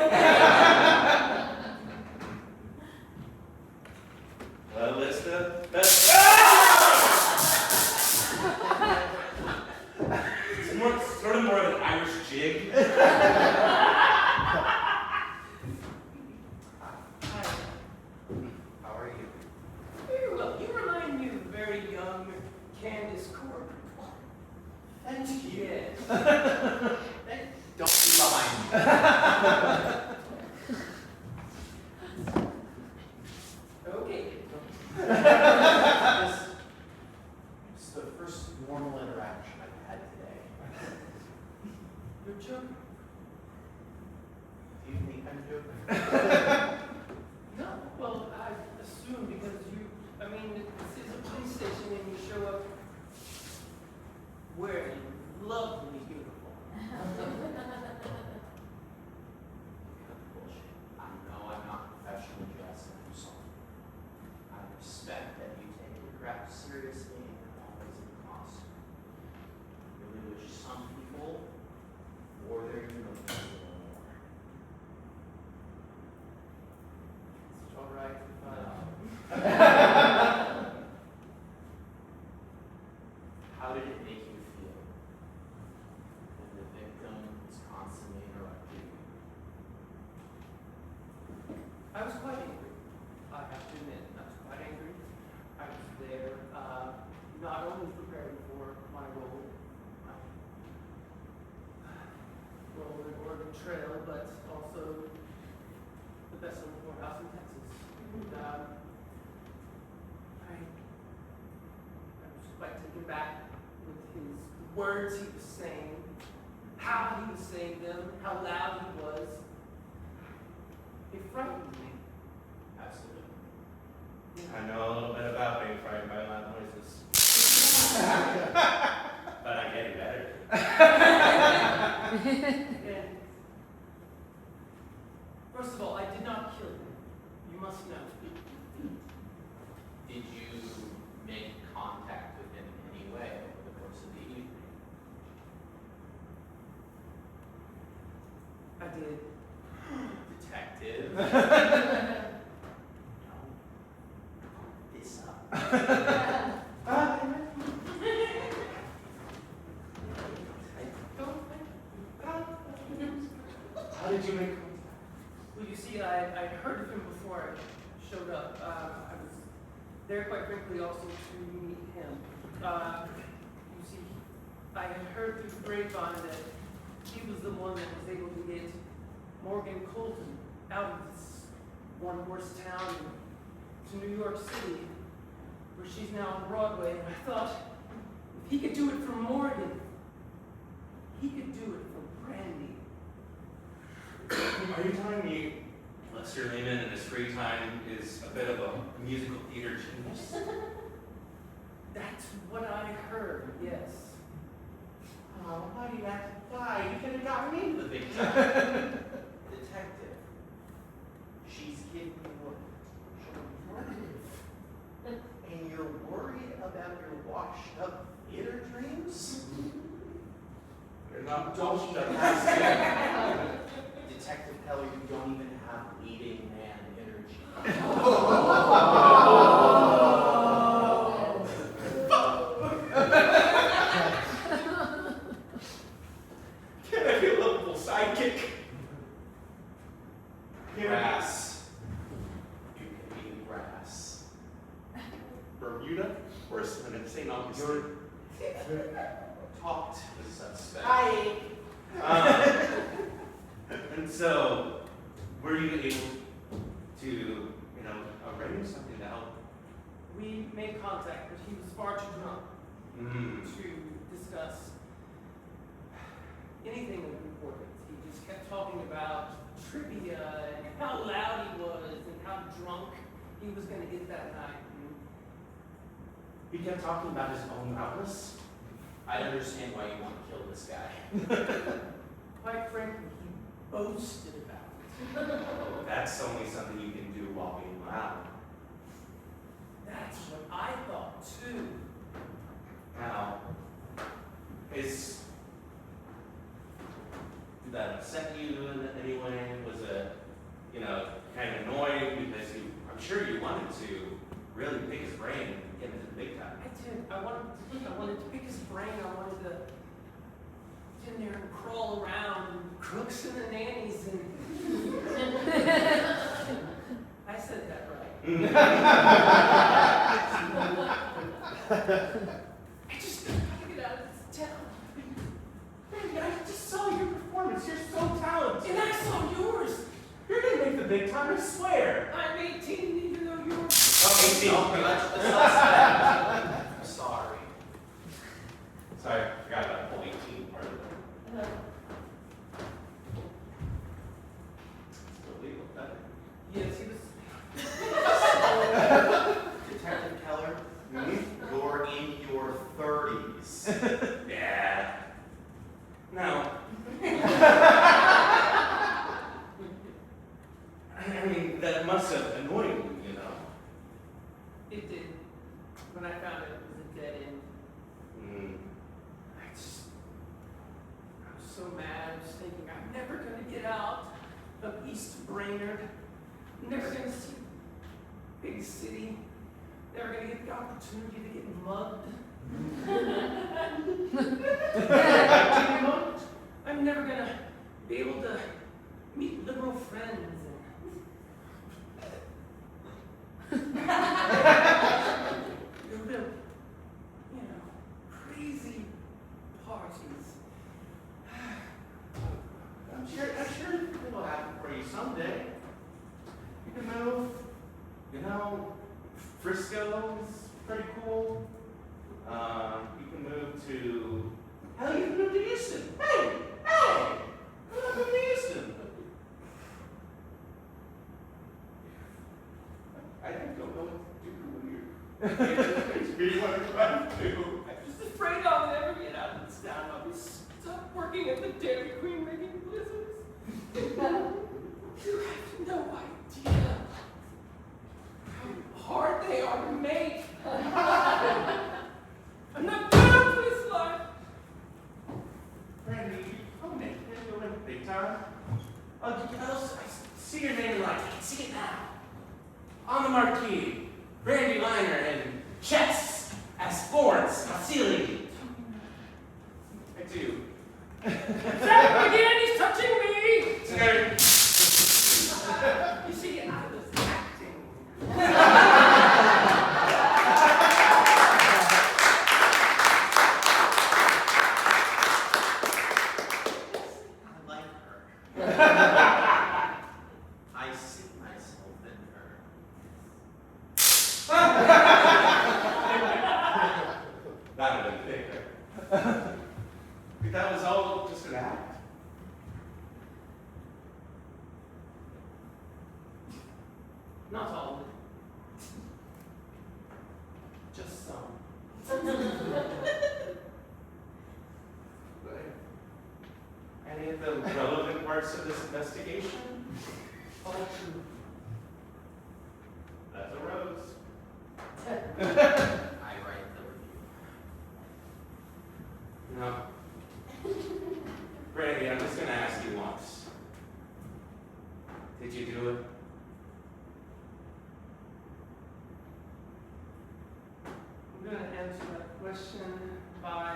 Irish jig. Hi. How are you? You remind me of a very young Candace Courtney. Thank you. Yes. Don't be behind me. Okay. This is the first normal interaction I've had today. You're joking. Do you think I'm joking? No, well, I assume because this is a police station and you show up wearing lovely uniform. Bullshit. I know I'm not professionally dressed, and I'm sorry. I respect that you take your craft seriously and are always in costume. I really wish some people wore their uniforms a little more. It's all right if How did it make you feel when the victim was constantly interrupting you? I was quite angry. I have to admit, I was quite angry. I was there, not only preparing for my role in Oregon Trail, but also the best in the courthouse in Texas. And, I was quite taken back with his words he was saying, how he was saying them, how loud he was. It frightened me. Absolutely. I know a little bit about being frightened by loud noises. But I'm getting better. And first of all, I did not kill him. You must know. Did you make contact with him in any way over the course of the evening? I did. Detective? No. This up. How did you make contact? Well, you see, I heard of him before I showed up. I was there, quite frankly, also to meet him. You see, I had heard through the grapevine that he was the one that was able to get Morgan Colton out of this one worst town to New York City, where she's now on Broadway. And I thought, if he could do it for Morgan, he could do it for Brandy. Are you telling me Lester Lehman in his free time is a bit of a musical theater genius? That's what I heard, yes. Oh, why do you have to die? You could have gotten me to the big time. Detective, she's giving you what? And you're worried about your washed up theater dreams? They're not Don't washed even up. have Detective Keller, you don't even have leading man energy. Can I be a lovable sidekick? Grass. You can be grass. Bermuda or St. Augustine? Talk to the suspect. And so, were you able to, arrange something to help? We made contact, but he was far too drunk to discuss anything of importance. He just kept talking about trivia and how loud he was and how drunk he was going to get that night. He kept talking about his own loudness. I understand why you want to kill this guy. Quite frankly, he boasted about it. Oh, that's only something you can do while being loud. That's what I thought too. Now, did that upset you in any way? Was it, kind of annoying because I'm sure you wanted to really pick his brain and get into the big time. I did. I wanted to pick his brain. I wanted to sit in there and crawl around, and crooks and the nannies, and I said that right. I just gotta get out of this town. Brandy, I just saw your performance. You're so talented. And I saw yours. You're gonna make the big time, I swear. I'm 18, even though you're... Oh, 18. No, let's not spend. I'm sorry. Sorry, I forgot about the whole 18 part of it. Still legal, that. Yes, he was... Detective Keller, you're in your 30s. Yeah. No. I mean, that must have annoyed you, you know. It did. When I found it was a dead end. I was so mad. I was thinking, I'm never going to get out of East Brainerd. I'm never going to see a big city. Never going to get the opportunity to get mugged. I'm never going to be able to meet liberal friends. Crazy parties. I'm sure it'll happen for you someday. You can move. You know, Frisco's pretty cool. You can move to. Hell, you can move to Houston. Hey! I'm not moving to Houston. I think you'll know what to do when you're. What to do. I'm just afraid I'll never get out of this town. I'll be stuck working at the Dairy Queen making blizzards. You have no idea how hard they are to make. I'm not bound for this life. Brandy, I'm making it go in big time. Oh, I see your name in lights. I can see it now. On the marquee, Brandy Liner and chess as Florence, not ceiling. I do. Zach again, he's touching me! Scared. You see, I was acting. I like her. I see myself in her. That would have been thick. That was all just an act. Not all of it. Just some. Any of the relevant parts of this investigation? All true. That's a rose. I write the review. No. Brandy, I'm just gonna ask you once. Did you do it? I'm going to answer that question by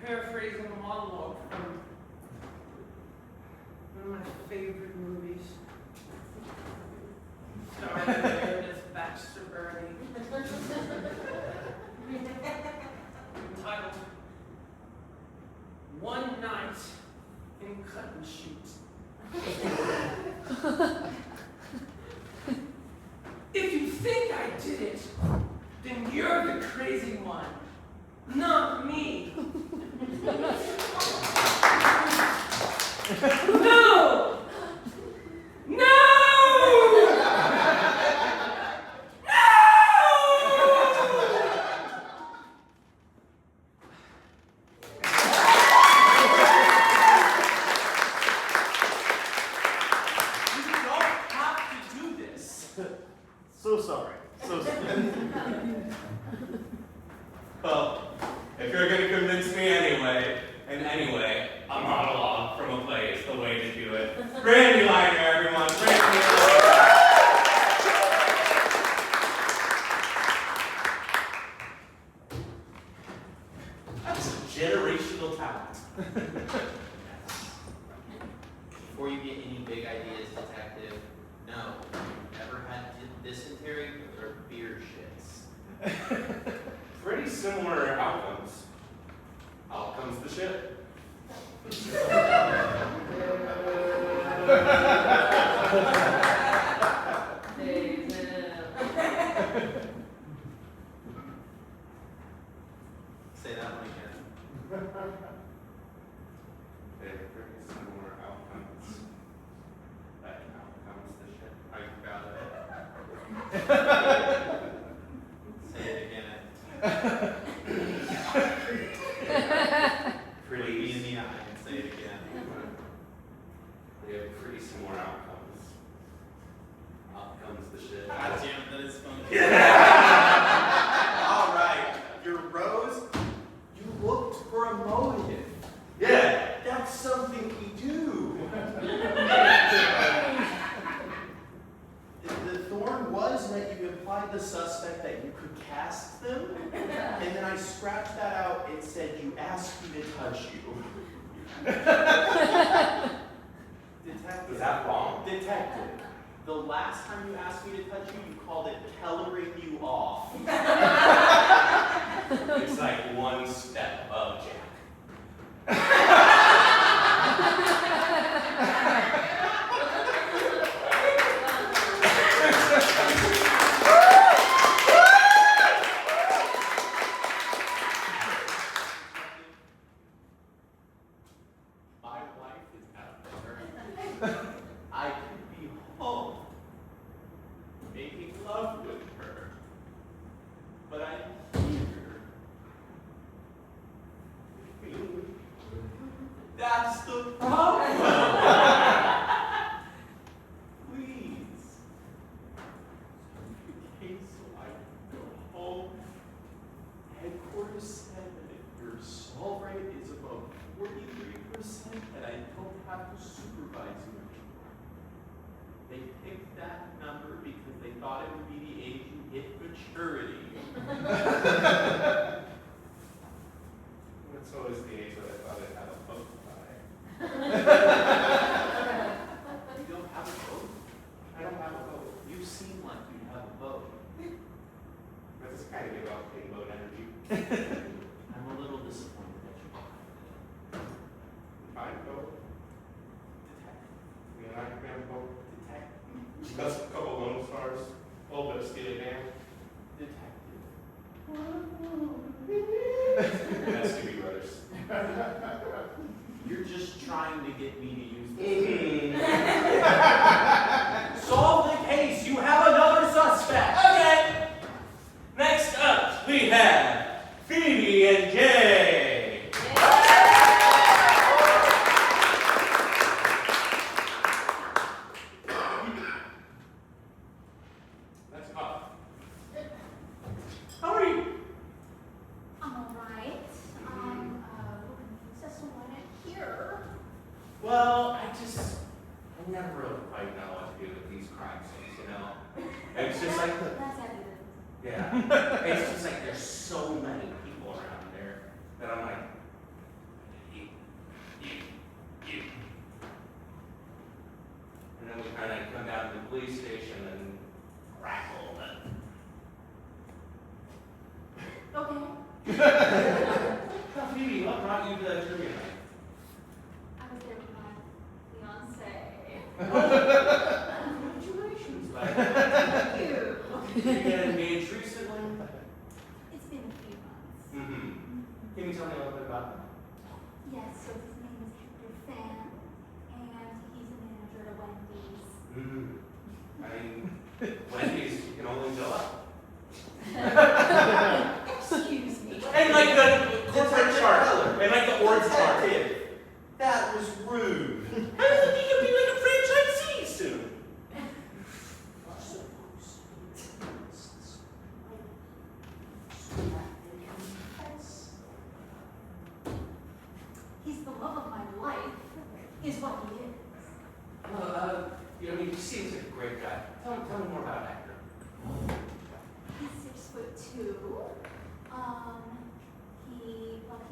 paraphrasing a monologue from one of my favorite movies. Starring Meredith Baxter Birney. Entitled One Night in Cut and Shoot. If you think I did it, then you're the crazy one, not me. No! No! So sorry. So sorry. Well, if you're going to convince me anyway, and anyway, a monologue from a play is the way to do it. Brandy Liner, everyone. Brandy Liner. That's a generational Before you get any big ideas, detective, no, never had dysentery or beer shits. Pretty similar outcomes. Out comes the shit. Say that one again. They're pretty similar outcomes. But out comes the shit. I got it. Say it again. Look me in the eye and say it again. They have pretty similar outcomes. Out comes the shit. God damn it, that is funny. Yeah. All right, your rose, you looked for a motive. Yeah. That's something we do. The thorn was that you implied the suspect that you could cast them, and then I scratched that out and said you asked me to touch you. Detective. Is that wrong? Detective. The last time you asked me to touch you, you called it coloring you off. It's like one step above Jack. My wife is out there. I could be home, making love with her, but I'm here. That's the problem. Please. Okay, so I go home. Headquarters said that if your solve rate is above 43%, that I don't have to supervise you anymore. They picked that number because they thought it would be the age you hit maturity. That's always the age where I thought I'd have a boat by. You don't have a boat? I don't have a boat. You seem like you have a boat. I just kind of give off boat energy. I'm a little disappointed that you don't have it. Fine boat. Detective. We and I can have a boat. Detective. Just a couple Lone Stars. A little bit of Steely Dan. Detective. That's Scooby Brothers. You're just trying to get me to use Mm-hmm. this. Solve the case. You have another suspect. Okay. Next up, we have PB&J. That's off. How are you? I'm alright. Confused as to why I'm here. Well, I never really quite know what to do with these crime scenes, you know? It's just like That's evident. yeah. It's just like there's so many people around there that I'm like, you. And then we kind of come down to the police station and crackle and Okay. Now, Phoebe, what brought you to the trivia night? I was there with my fiance. Congratulations, Thank you. You get engaged recently? It's been a few months. Mm-hmm. Can you tell me a little bit about that? Yes, so his name is Hector Fan, and he's a manager at Wendy's. Mm-hmm. I mean, Wendy's, you can only go up. Excuse me. And like the corporate chart, and like the org chart. Detective. That was rude. I think he could be like a franchisee soon. He's the love of my life, is what he is. Well, you know, he seems like a great guy. Tell me more about Hector. He's 6'2".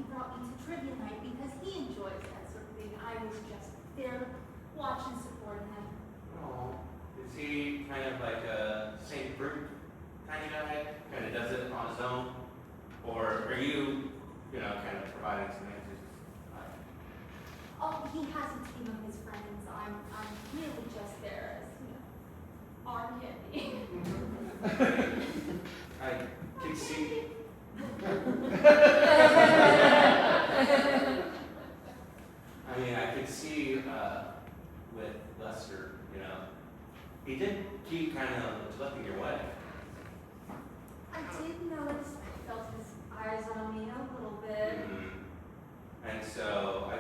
he brought me to trivia night because he enjoys that sort of thing. I was just there watching, supporting him. Oh, is he kind of like a St. Fruit kind of guy? Kind of does it on his own? Or are you, kind of providing some answers? Oh, he has a team of his friends. I'm really just there as, arm candy. I can see. I mean, I could see with Lester, he did keep kind of looking your way. I did notice, I felt his eyes on me a little bit. And so,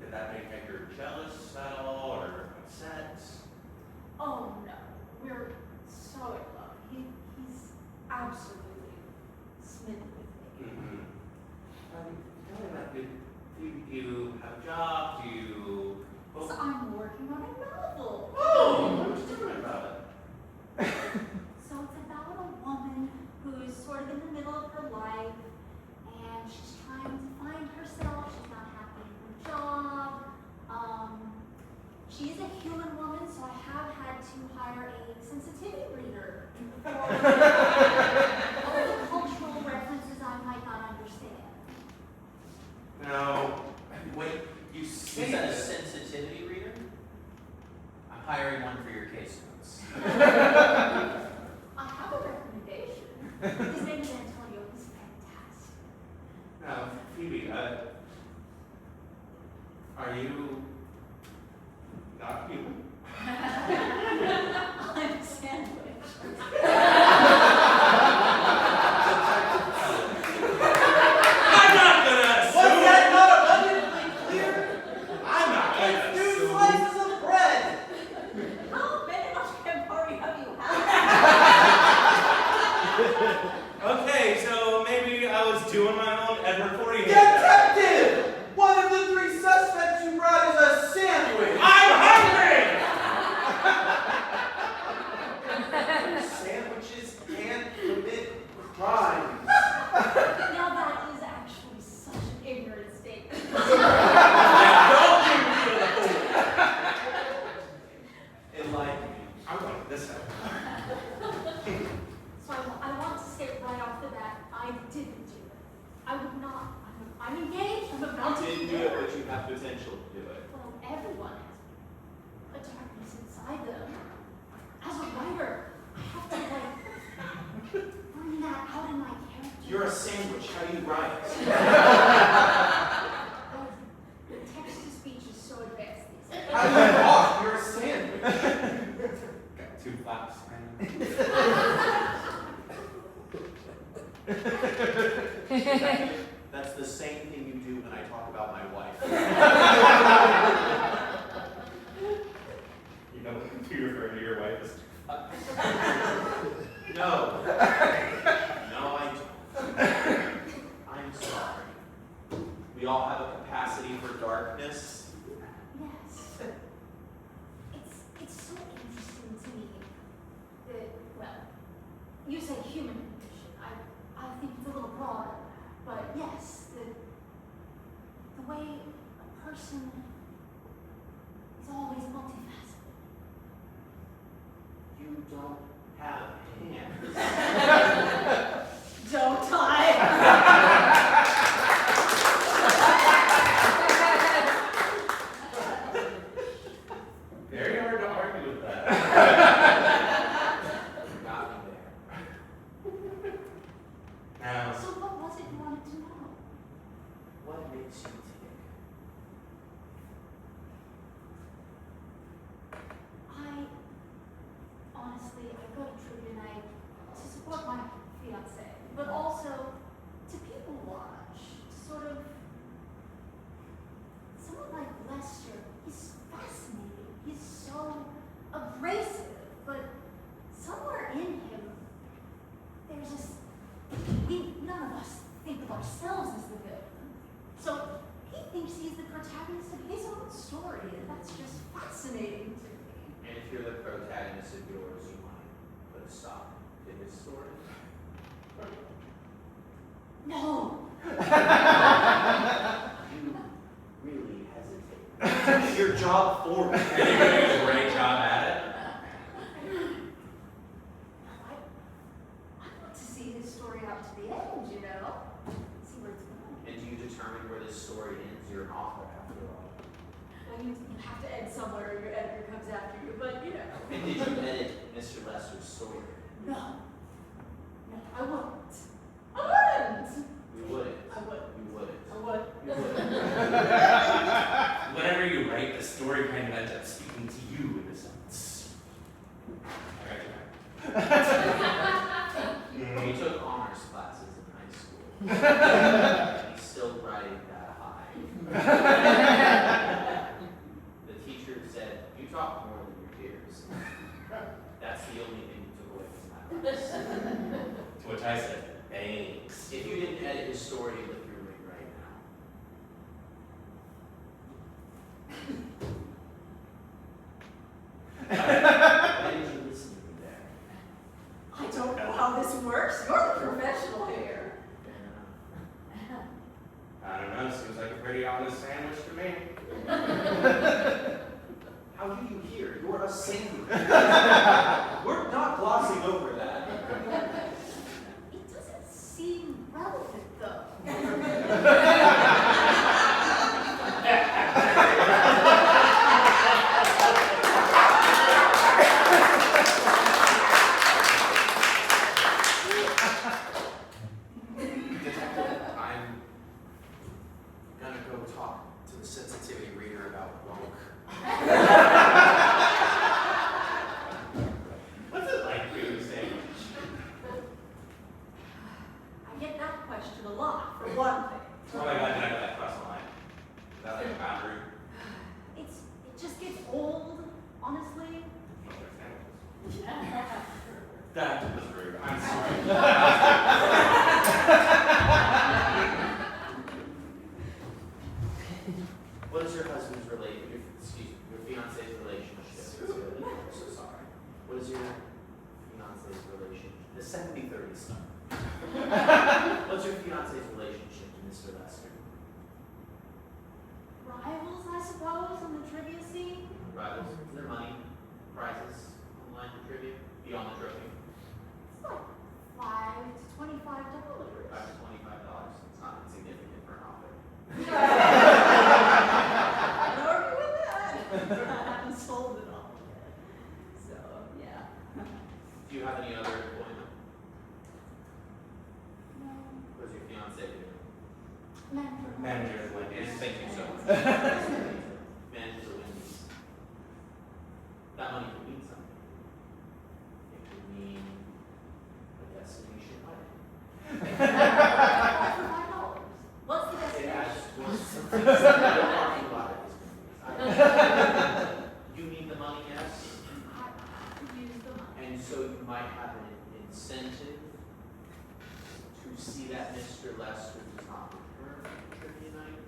did that make you jealous at all or upset? Oh no, we're so in love. He's absolutely smitten with me. Tell me about it. Do you have a job? Do you... So I'm working on a novel. Oh, what are you doing about it? So it's about a woman who's sort of in the middle of her life, and she's trying to find herself. She's not happy in her job. She's a human woman, so I have had to hire a sensitivity reader for all the cultural references I might not understand. No. Wait, you say Is that a that... sensitivity reader? I'm hiring one for your case notes. I have a recommendation. His name is Antonio. He's fantastic. Now, Phoebe, are you not human? I'm a sandwich. I'm not gonna Was assume! that not abundantly clear? I'm not gonna It's 2 assume! slices of bread! How many much party have you had? Okay, so maybe I was doing my own Edward 40. Detective! One of the 3 suspects you brought is a sandwich! I'm hungry! Sandwiches can't commit crimes. Now that is actually such an ignorant statement. Don't give me the fool! Enlighten me. I'm going this way. So I want to say right off the bat, I didn't do it. I would not. I'm engaged. I'm about to Didn't do it, but you have potential to do it. Well, everyone has a darkness inside them. As a writer, I have to bring that out in my character. You're a sandwich. How do you write? The text-to-speech is so advanced these days. How do you walk? You're a sandwich. Got 2 flaps. That's the same thing you do when I talk about my wife. You know, do you refer to your wife as... No. No, I don't. I'm sorry. We all have a capacity for darkness. Yes. It's so interesting to me that, well, you say human condition. I think it's a little broader than that. But yes, the way a person is always multifaceted. You don't have hands. Don't I? Very hard to argue with that. Got me there. Now, So what was it you wanted to know? What makes you tick? Honestly, I go to trivia night to support my fiance, but also to people watch, sort of, someone like Lester, he's fascinating, he's so abrasive, but somewhere in him, there's this, none of us think of ourselves as the villain, so he thinks he's the protagonist of his own story, and that's just fascinating to me. And if you're the protagonist of yours, you might put a stop to his story. No. doing your job for me. And you're doing a great job at it. I want to see his story out to the end, you know? See where it's going. And do you determine where this story ends? You're an author after all. Well, you have to end somewhere or your editor comes after you, but you know. And did you edit Mr. Lester's story? No. No, I wouldn't. I wouldn't! We wouldn't. I wouldn't. We wouldn't. I would. We wouldn't. Whenever you write, the story kind of ends up speaking to you in a sense. I got you back. He took honors classes in high school. He's still writing that high. The teacher said, "You talk more than your peers." That's the only thing you took away from that class. To which I said, thanks. If you didn't edit his story, you'd look through it right now. Why did you listen to me there? I don't know how this works. You're the professional here. I don't know, seems like a pretty honest sandwich to me. How do you hear? You're a singer. We're not glossing over that. It doesn't seem relevant, though. I'm gonna go talk to the sensitivity reader about woke. What's it like for you to sandwich? I get that question a lot, for one thing. Oh my god, did I let cross the line? Is that like a boundary? It just gets old, honestly. That was rude. I'm sorry. What is your husband's your fiance's relationship? I'm so sorry. What is your fiance's relationship? The 70-30 stuff. What's your fiance's relationship to Mr. Lester? Rivals, I suppose, on the trivia scene. Rivals? Is there money? Prizes? Online for trivia? Beyond the trophy? It's like $5 to $25. $5 to $25. It's not insignificant for an author. I'd argue with that. I haven't sold it all yet. So, yeah. Do you have any other employment? No. What does your fiance do? Manager of Wendy's. Thank you so much. Manager of Wendy's. That money could mean something. It could mean a destination wedding. For $5. What's the It destination? adds towards something. You need the money, yes? I use the money. And so you might have an incentive to see that Mr. Lester does not return from trivia night.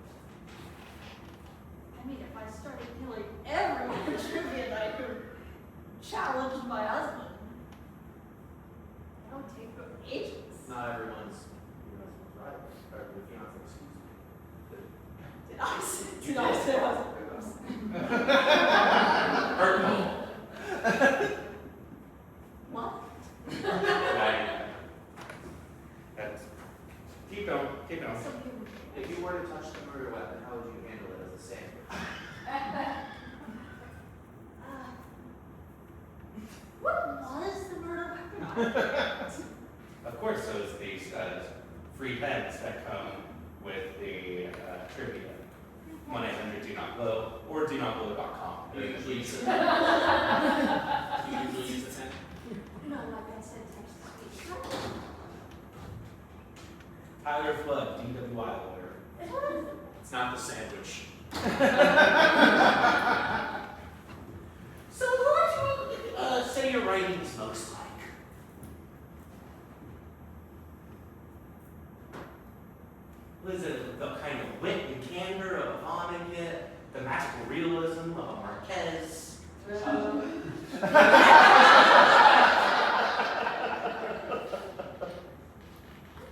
I mean, if I started killing everyone for trivia night who challenged my husband, that would take for ages. Not everyone's right, or your fiance, excuse me. Did I say? You Did I did. say I was gross? Hurtful. What? Right. That's. Keep going. Keep going. So you. If you were to touch the murder weapon, how would you handle it as a sandwich? What was the murder weapon? Of course, those these free pens that come with the trivia. 1-800-DO-NOT-GLOW or DO-NOT-GLOW.com. Do you usually use a pen? Do you usually use a pen? No, like I said, text to speech. Tyler Flood, DWI lawyer. It's not the sandwich. So what would you say your writings most like? What is it, the kind of wit and candor of Vonnegut, the magical realism of a Marquez? I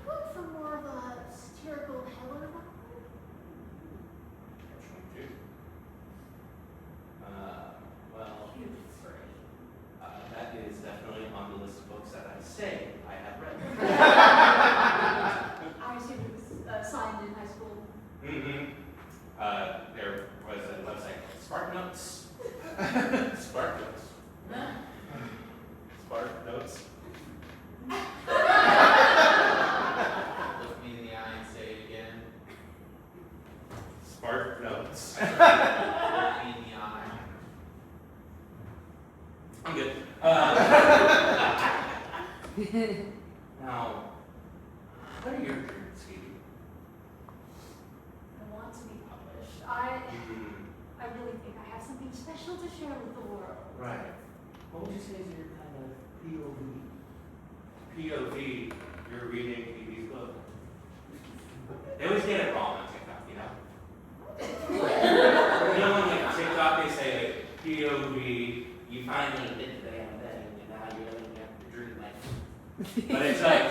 look for more of a satirical Heller vibe. notes. Spark notes. Spark notes. Look me in the eye and say it again. Spark notes. Look me in the eye. I'm good. Now, what are your dreams, Phoebe? I want to be published. I really think I have something special to share with the world. Right. What would you say is your kind of POV? POV, you're reading Phoebe's book. They always get it wrong on TikTok, you know? You know when like TikTok they say like POV, you finally admit to the damn thing, and now you're living your dream life. But it's like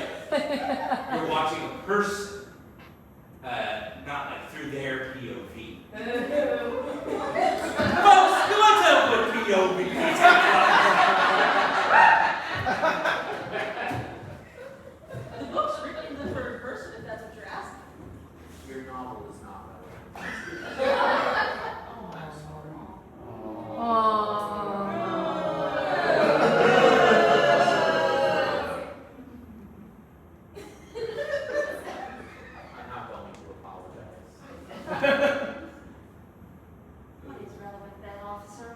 you're watching a person, not like through their POV. Folks, what's up with POV? The book's written in the third person, if that's what you're asking. Your novel is not that way. I'm not going to apologize. What is relevant then, officer?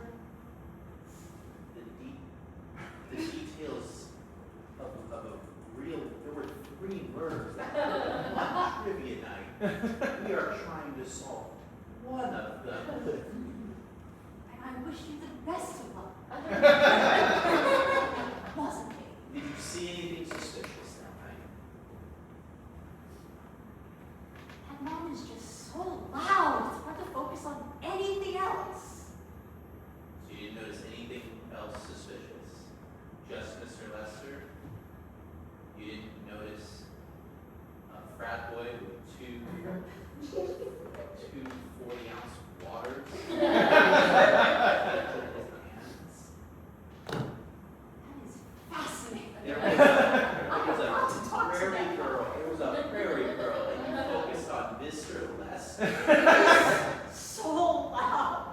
The details of a real, there were 3 murders. One trivia night. We are trying to solve one of them. And I wish you the best of luck. Wasn't it? Did you see anything suspicious that night? That mom is just so loud. It's hard to focus on anything else. So you didn't notice anything else suspicious? Just Mr. Lester? You didn't notice a frat boy with two 40-ounce waters? That is fascinating. There I was want to talk a to prairie that girl. There was a prairie girl, and you focused on Mr. Lester. So loud.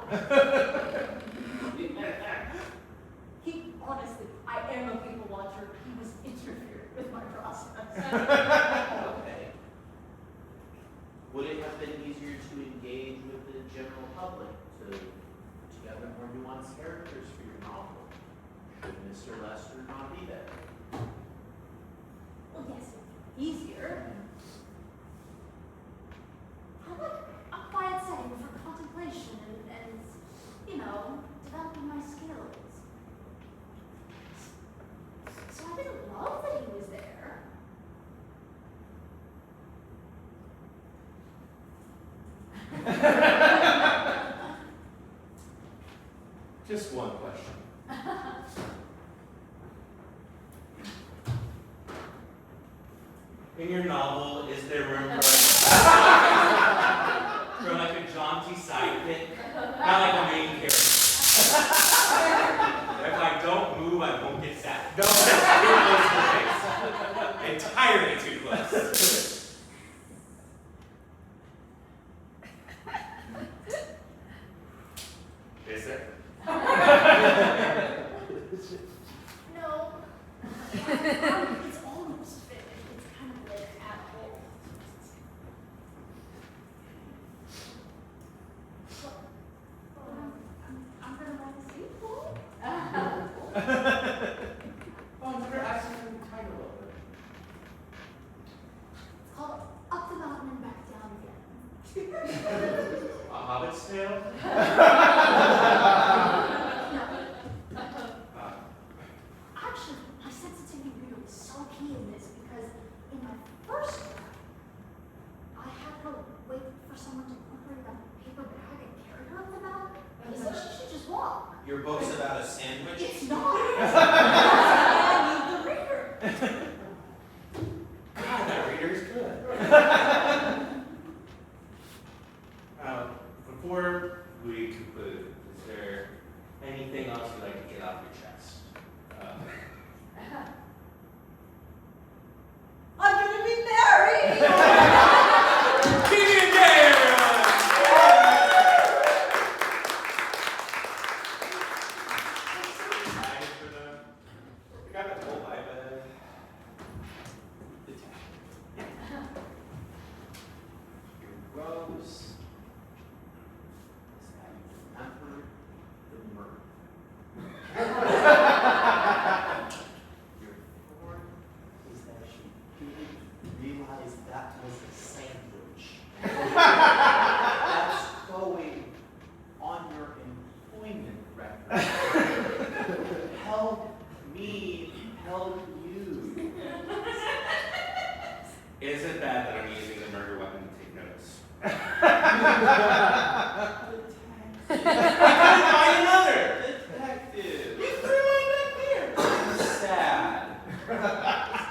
He honestly, I am a people watcher. He was interfering with my process. Okay. Would it have been easier to engage with the general public to put together more nuanced characters for your novel? Should Mr. Lester not be there? Well, yes, it's easier. I like a quiet setting for contemplation and you know, developing my skills. So I didn't love that he was there. Just one question. In your novel, is there room for like a jaunty sidekick? Not like a main character. If I don't move, I won't get sacked. No, that's too close to the face. Entirely too close. Is there? No. It's almost finished. It's kind of like at home. So, I'm gonna write a sequel. Oh, never asked you for the title of it. It's called Up the Mountain and Back Down Again. A Hobbit's Tale? Actually, my sensitivity reader was so key in this because in my first draft, I had her wait for someone to put her in a paper bag and carry her up the mountain. He said she should just walk. Your book's about a sandwich? It's not. I need the reader. God, that reader is good. Before we conclude, is there anything else you'd like to get off your chest? I'm gonna be married. PB&J, everyone! bad that I'm using the murder weapon to take notes. I couldn't find another. Detective. You threw mine back there. I'm sad.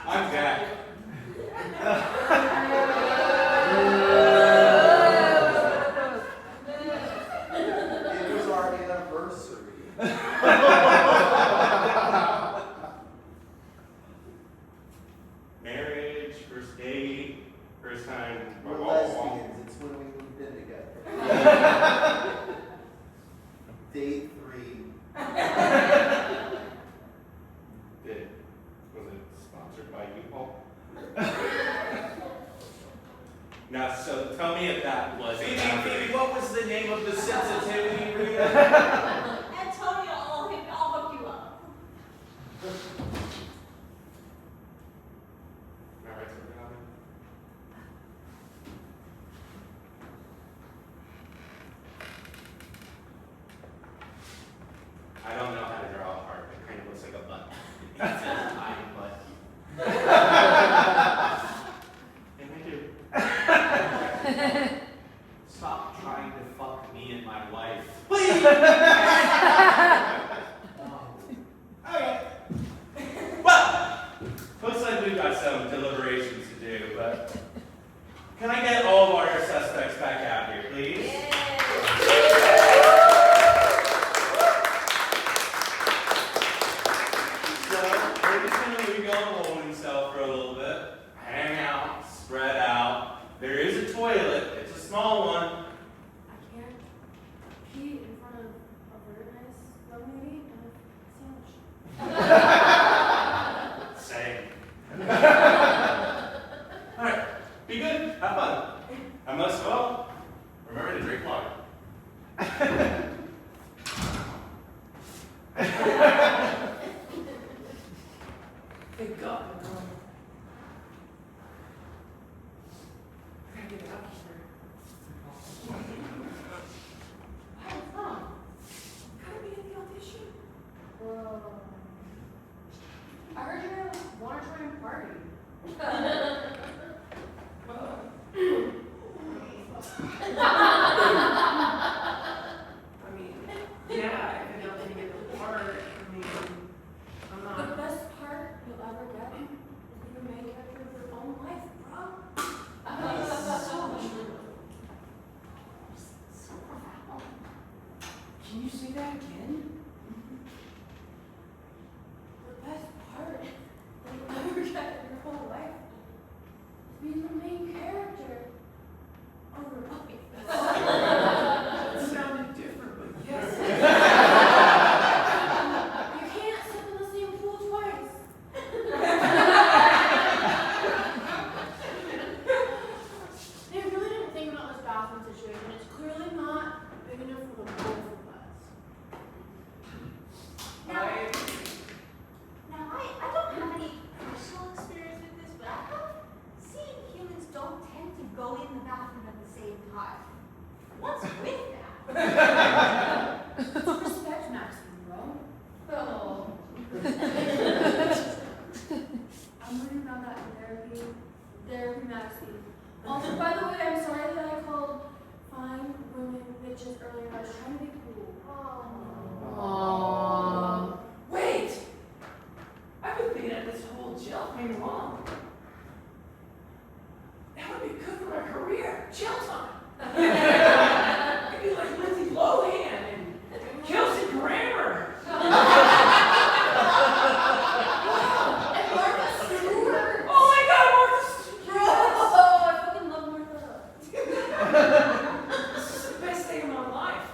I'm Jack. It was our anniversary. Marriage, first date, first time. We're lesbians. It's when we moved in together. Date 3. Was it sponsored by you, Paul? Now, so tell me if that was Phoebe, what was the name of the sensitivity reader? Antonio, I'll hook you up. All right, so we're gonna- I don't know how to draw a heart. It kind of looks like a button. It says I'm but. And I do. Stop trying to fuck me and my wife. Please! No. Okay. Well, looks like we've got some deliberations to do, but can I get all of our suspects back out here, please? So, we're just going to leave you on holding cell for a little bit. Hang out, spread out. There is a toilet. It's a small one. I can't pee in front of a very nice young lady and a sandwich. Same. All right, be good, have fun. And most of all, remember to drink water. Thank God. I gotta get out of here. What's wrong? Gotta be in the audition. I heard you want to try and party. I mean, yeah, if I don't think get the part, I mean, I'm The not. best part you'll ever get is being the main character of your own life, bro. So profound. Can you say that again? The best part that you'll ever get in your whole life is being the main character of your life. It sounded different, but yes. You can't sit in the same pool twice. They really didn't think about this bathroom situation. It's clearly not big enough for the both of us. Now, I don't have any personal experience with this, but I have seen humans don't tend to go in the bathroom at the same time. What's with that? It's a respect maximum, bro. Oh. I'm learning about that in therapy. Therapy maxi. Also, by the way, I'm sorry that I called fine women bitches earlier. I was trying to be cool. Aww. Wait! I've been thinking of this whole jail thing wrong. That would be good for my career. Jail time. I'd be like Lindsay Lohan and Kelsey Grammer. And Martha Stewart. Oh my God, Martha Stewart. Bro, I fucking love Martha. This is the best day of my life.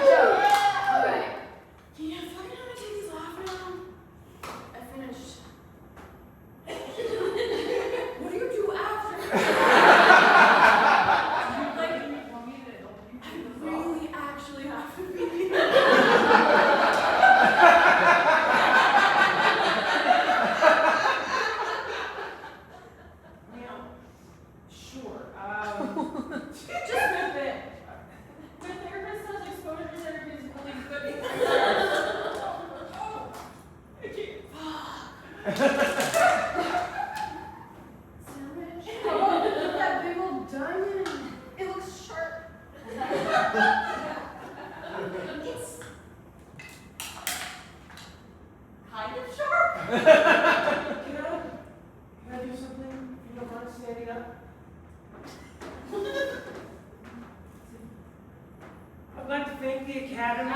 Alright. Can you fucking have me take these off now? I finished. What do you do after? Like, I really actually have to be. Now, sure. Just rip it. My therapist says exposure therapy is really good. I can't. Academy.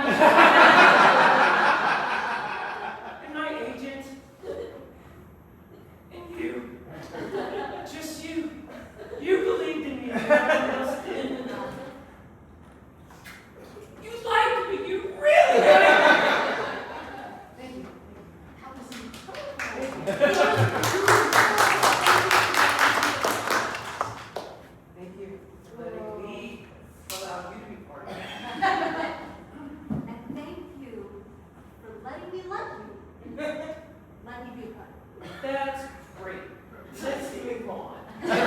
And my agent. And you. Just you. You believed in me. No one else did. You liked me. You really liked me. Thank you. Thank you for letting me allow you to be part of it. And thank you for letting me like you. Let me be a part of it. That's great. Let's move on. That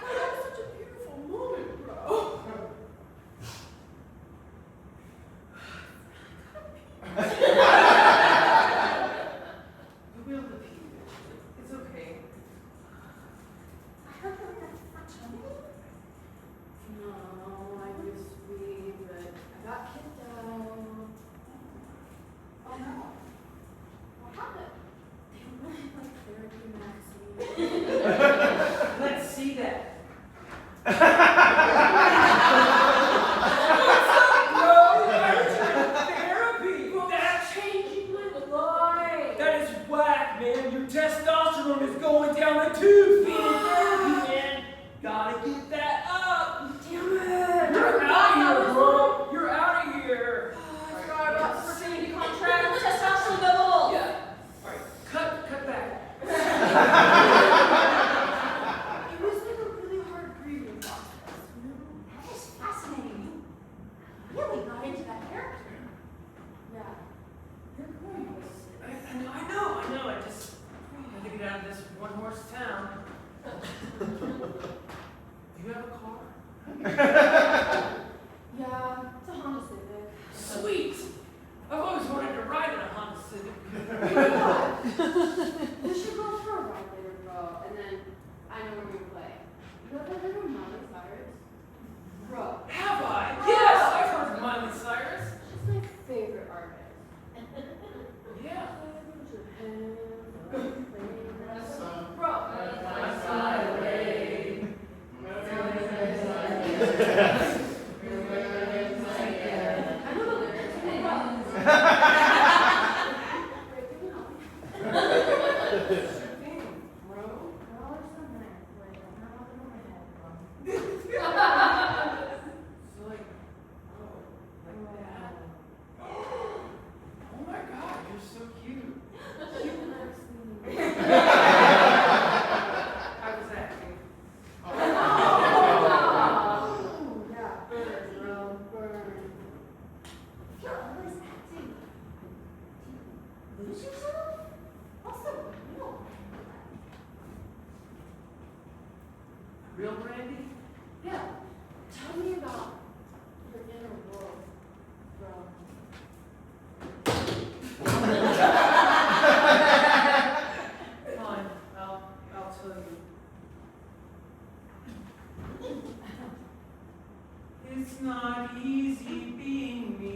was such a beautiful moment, bro. You will repeat it. It's okay. I heard you were fraternity. No, I used to be, but I got kicked out. Oh no. What happened? They don't really like therapy magazine. Let's see that. Therapy. That's Changing my life. That is whack, man. Your testosterone is going down the tube. Feeding therapy, man. Gotta get that up. Damn it. You're out of here, bro. You're out of here. I forgot about the fraternity contract, testosterone level. Yeah. All right. Cut back. It was like a really hard grieving process, you know? That is fascinating. You really got into that character. Yeah. You're going with I know. I just had to get out of this one-horse town. Do you have a car? Yeah, it's a Honda Civic. Sweet. I've always wanted to ride in a Honda Civic. We should go for a ride later, bro. And then I know where we play. You ever heard of Miley Cyrus? Bro, Have I? Yes, I've heard of Miley Cyrus. she's my favorite artist. Yeah. Bro, I know the lyrics. So like, like that. Oh my God, you're so cute. I was acting. Yeah, burn, bro, burn. You're always acting. Do you lose yourself? What's the real? Real Brandy? Yeah, tell me about your inner world, bro. Fine, I'll tell you. It's not easy being me.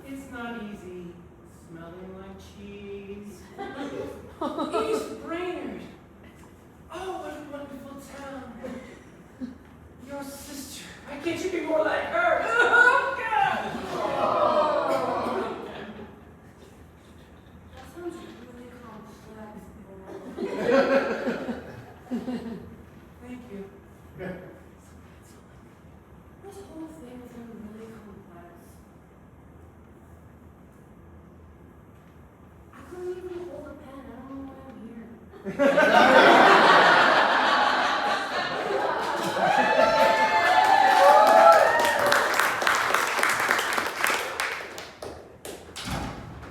It's not easy smelling like cheese. East Brainerd. Oh, what a wonderful town. Your sister. Why can't you be more like her? Oh, God. That sounds really complex, bro. Thank you. This whole thing is really complex. I couldn't even hold a pen. I don't know why I'm here.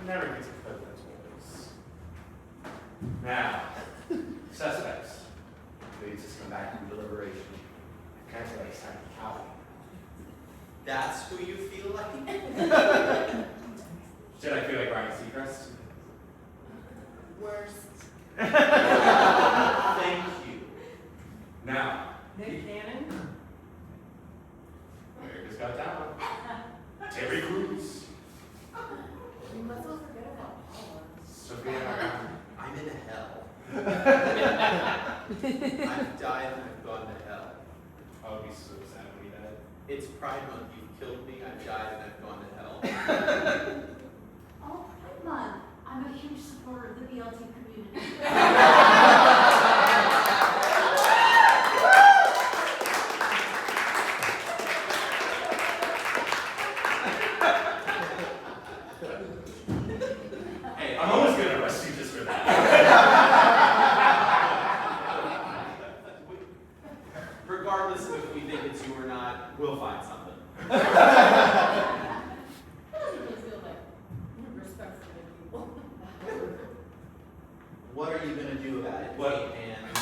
Never gets a clip that's always. Now, suspects. Please just come back from deliberation. Calculate second copy. That's who you feel like? Should I feel like Ryan Seacrest? Worst. Thank you. Now, Nick Cannon? America's Got Talent. Terry Crews. You must not forget about Paula. Sophia. I'm in hell. I've died and I've gone to hell. I would be so sad when we died. It's Pride Month. You've killed me, I've died, and I've gone to hell. Oh, Pride Month. I'm a huge supporter of the BLT community. Hey, I'm almost gonna arrest you just for that. Regardless of if we think it's you or not, we'll find something. That doesn't really feel like respect for the people. What are you gonna do about it? What? And I got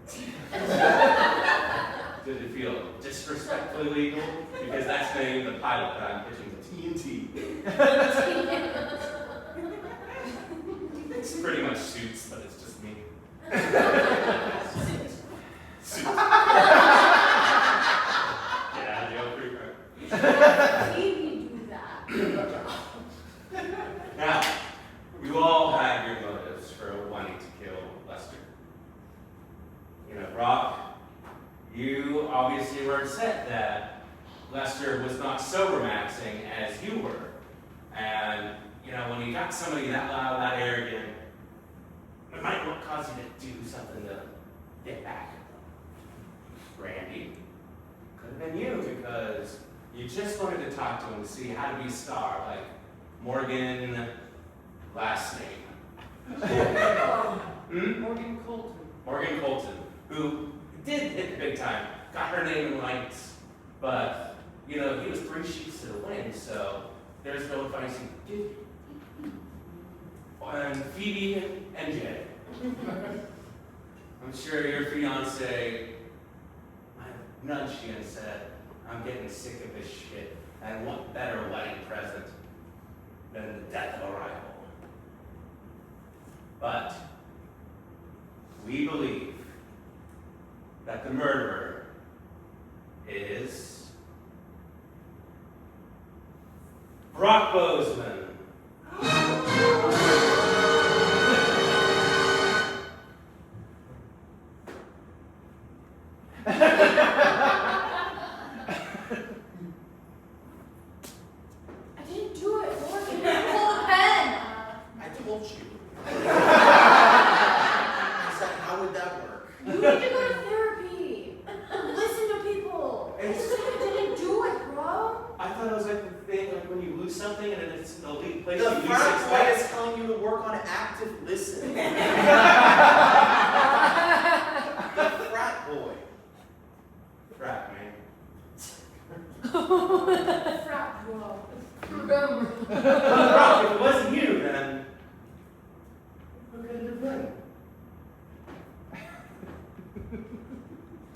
2 fingers. Did it feel disrespectfully legal? Because that's the name of the pilot that I'm pitching to TNT. It's pretty much Suits, but it's just me. Suits. Get out of jail free card. Maybe do that. Now, you all had your motives for wanting to kill Lester. You know, Brock, you obviously were upset that Lester was not so romancing as you were. And, you know, when you got somebody that loud, that arrogant, it might not cause you to do something to get back. Brandy, could have been you because you just wanted to talk to him to see how to be a star, like Morgan, last name. Morgan Colton. Morgan Colton, who did hit the big time, got her name in lights, but, you know, he was 3 sheets to the wind, so there's no advice you could give. And Phoebe Henget. I'm sure your fiance might have nudged you and said, I'm getting sick of this shit, and what better wedding present than the death of a rival. But we believe that the murderer is Brock Boseman. I didn't do it, Morgan. Hold the pen. I told you. I said, how would that work? You need to go to therapy. Listen to people. I just didn't do it, bro. I thought it was like the thing, like when you lose something and it's the elite place The you lose frat six boy bucks. is telling you to work on active listening. The frat boy. Frat, man. Frat bro. Brock, if it wasn't you, then who could it have been?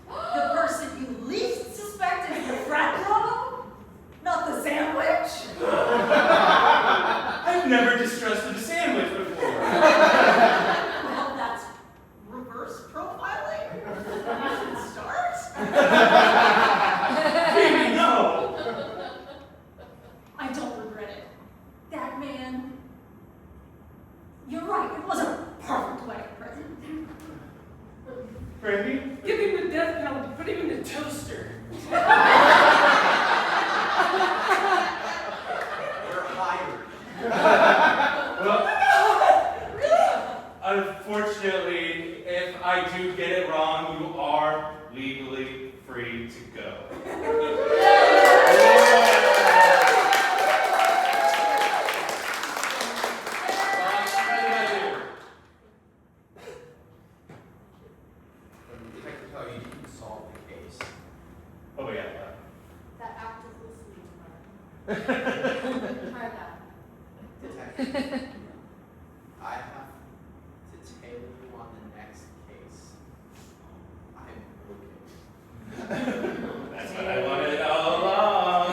The person you least suspected is the frat bro? Not the sandwich? I've never distrusted a sandwich before. Well, that's reverse profiling. You should start. Phoebe, no! I don't regret it. That man. You're right, it was a perfect wedding present. Brandy? Give him the death penalty, put him in the toaster. We're hired. Well, Really? unfortunately, if I do get it wrong, you are legally free to go. Detective, how you didn't solve the case. Oh, yeah. That active listening part. Try that. Detective, I have to tell you on the next case. I'm broken. That's what I wanted all along.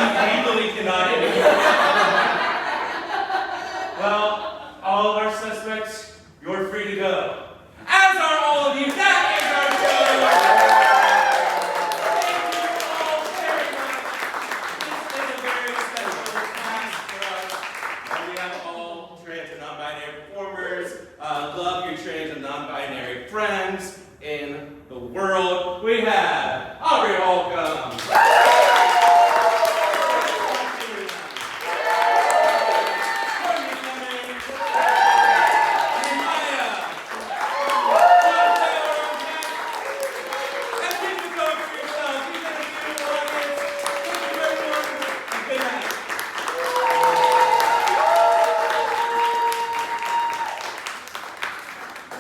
And legally cannot Well, all of our suspects, you're free to go. As are all of you. That is our show. Thank you all very much. This is a very special class for us. And we have all trans and non-binary performers. lovers, love your trans and non-binary friends in the world. We have Aubrey Holcomb,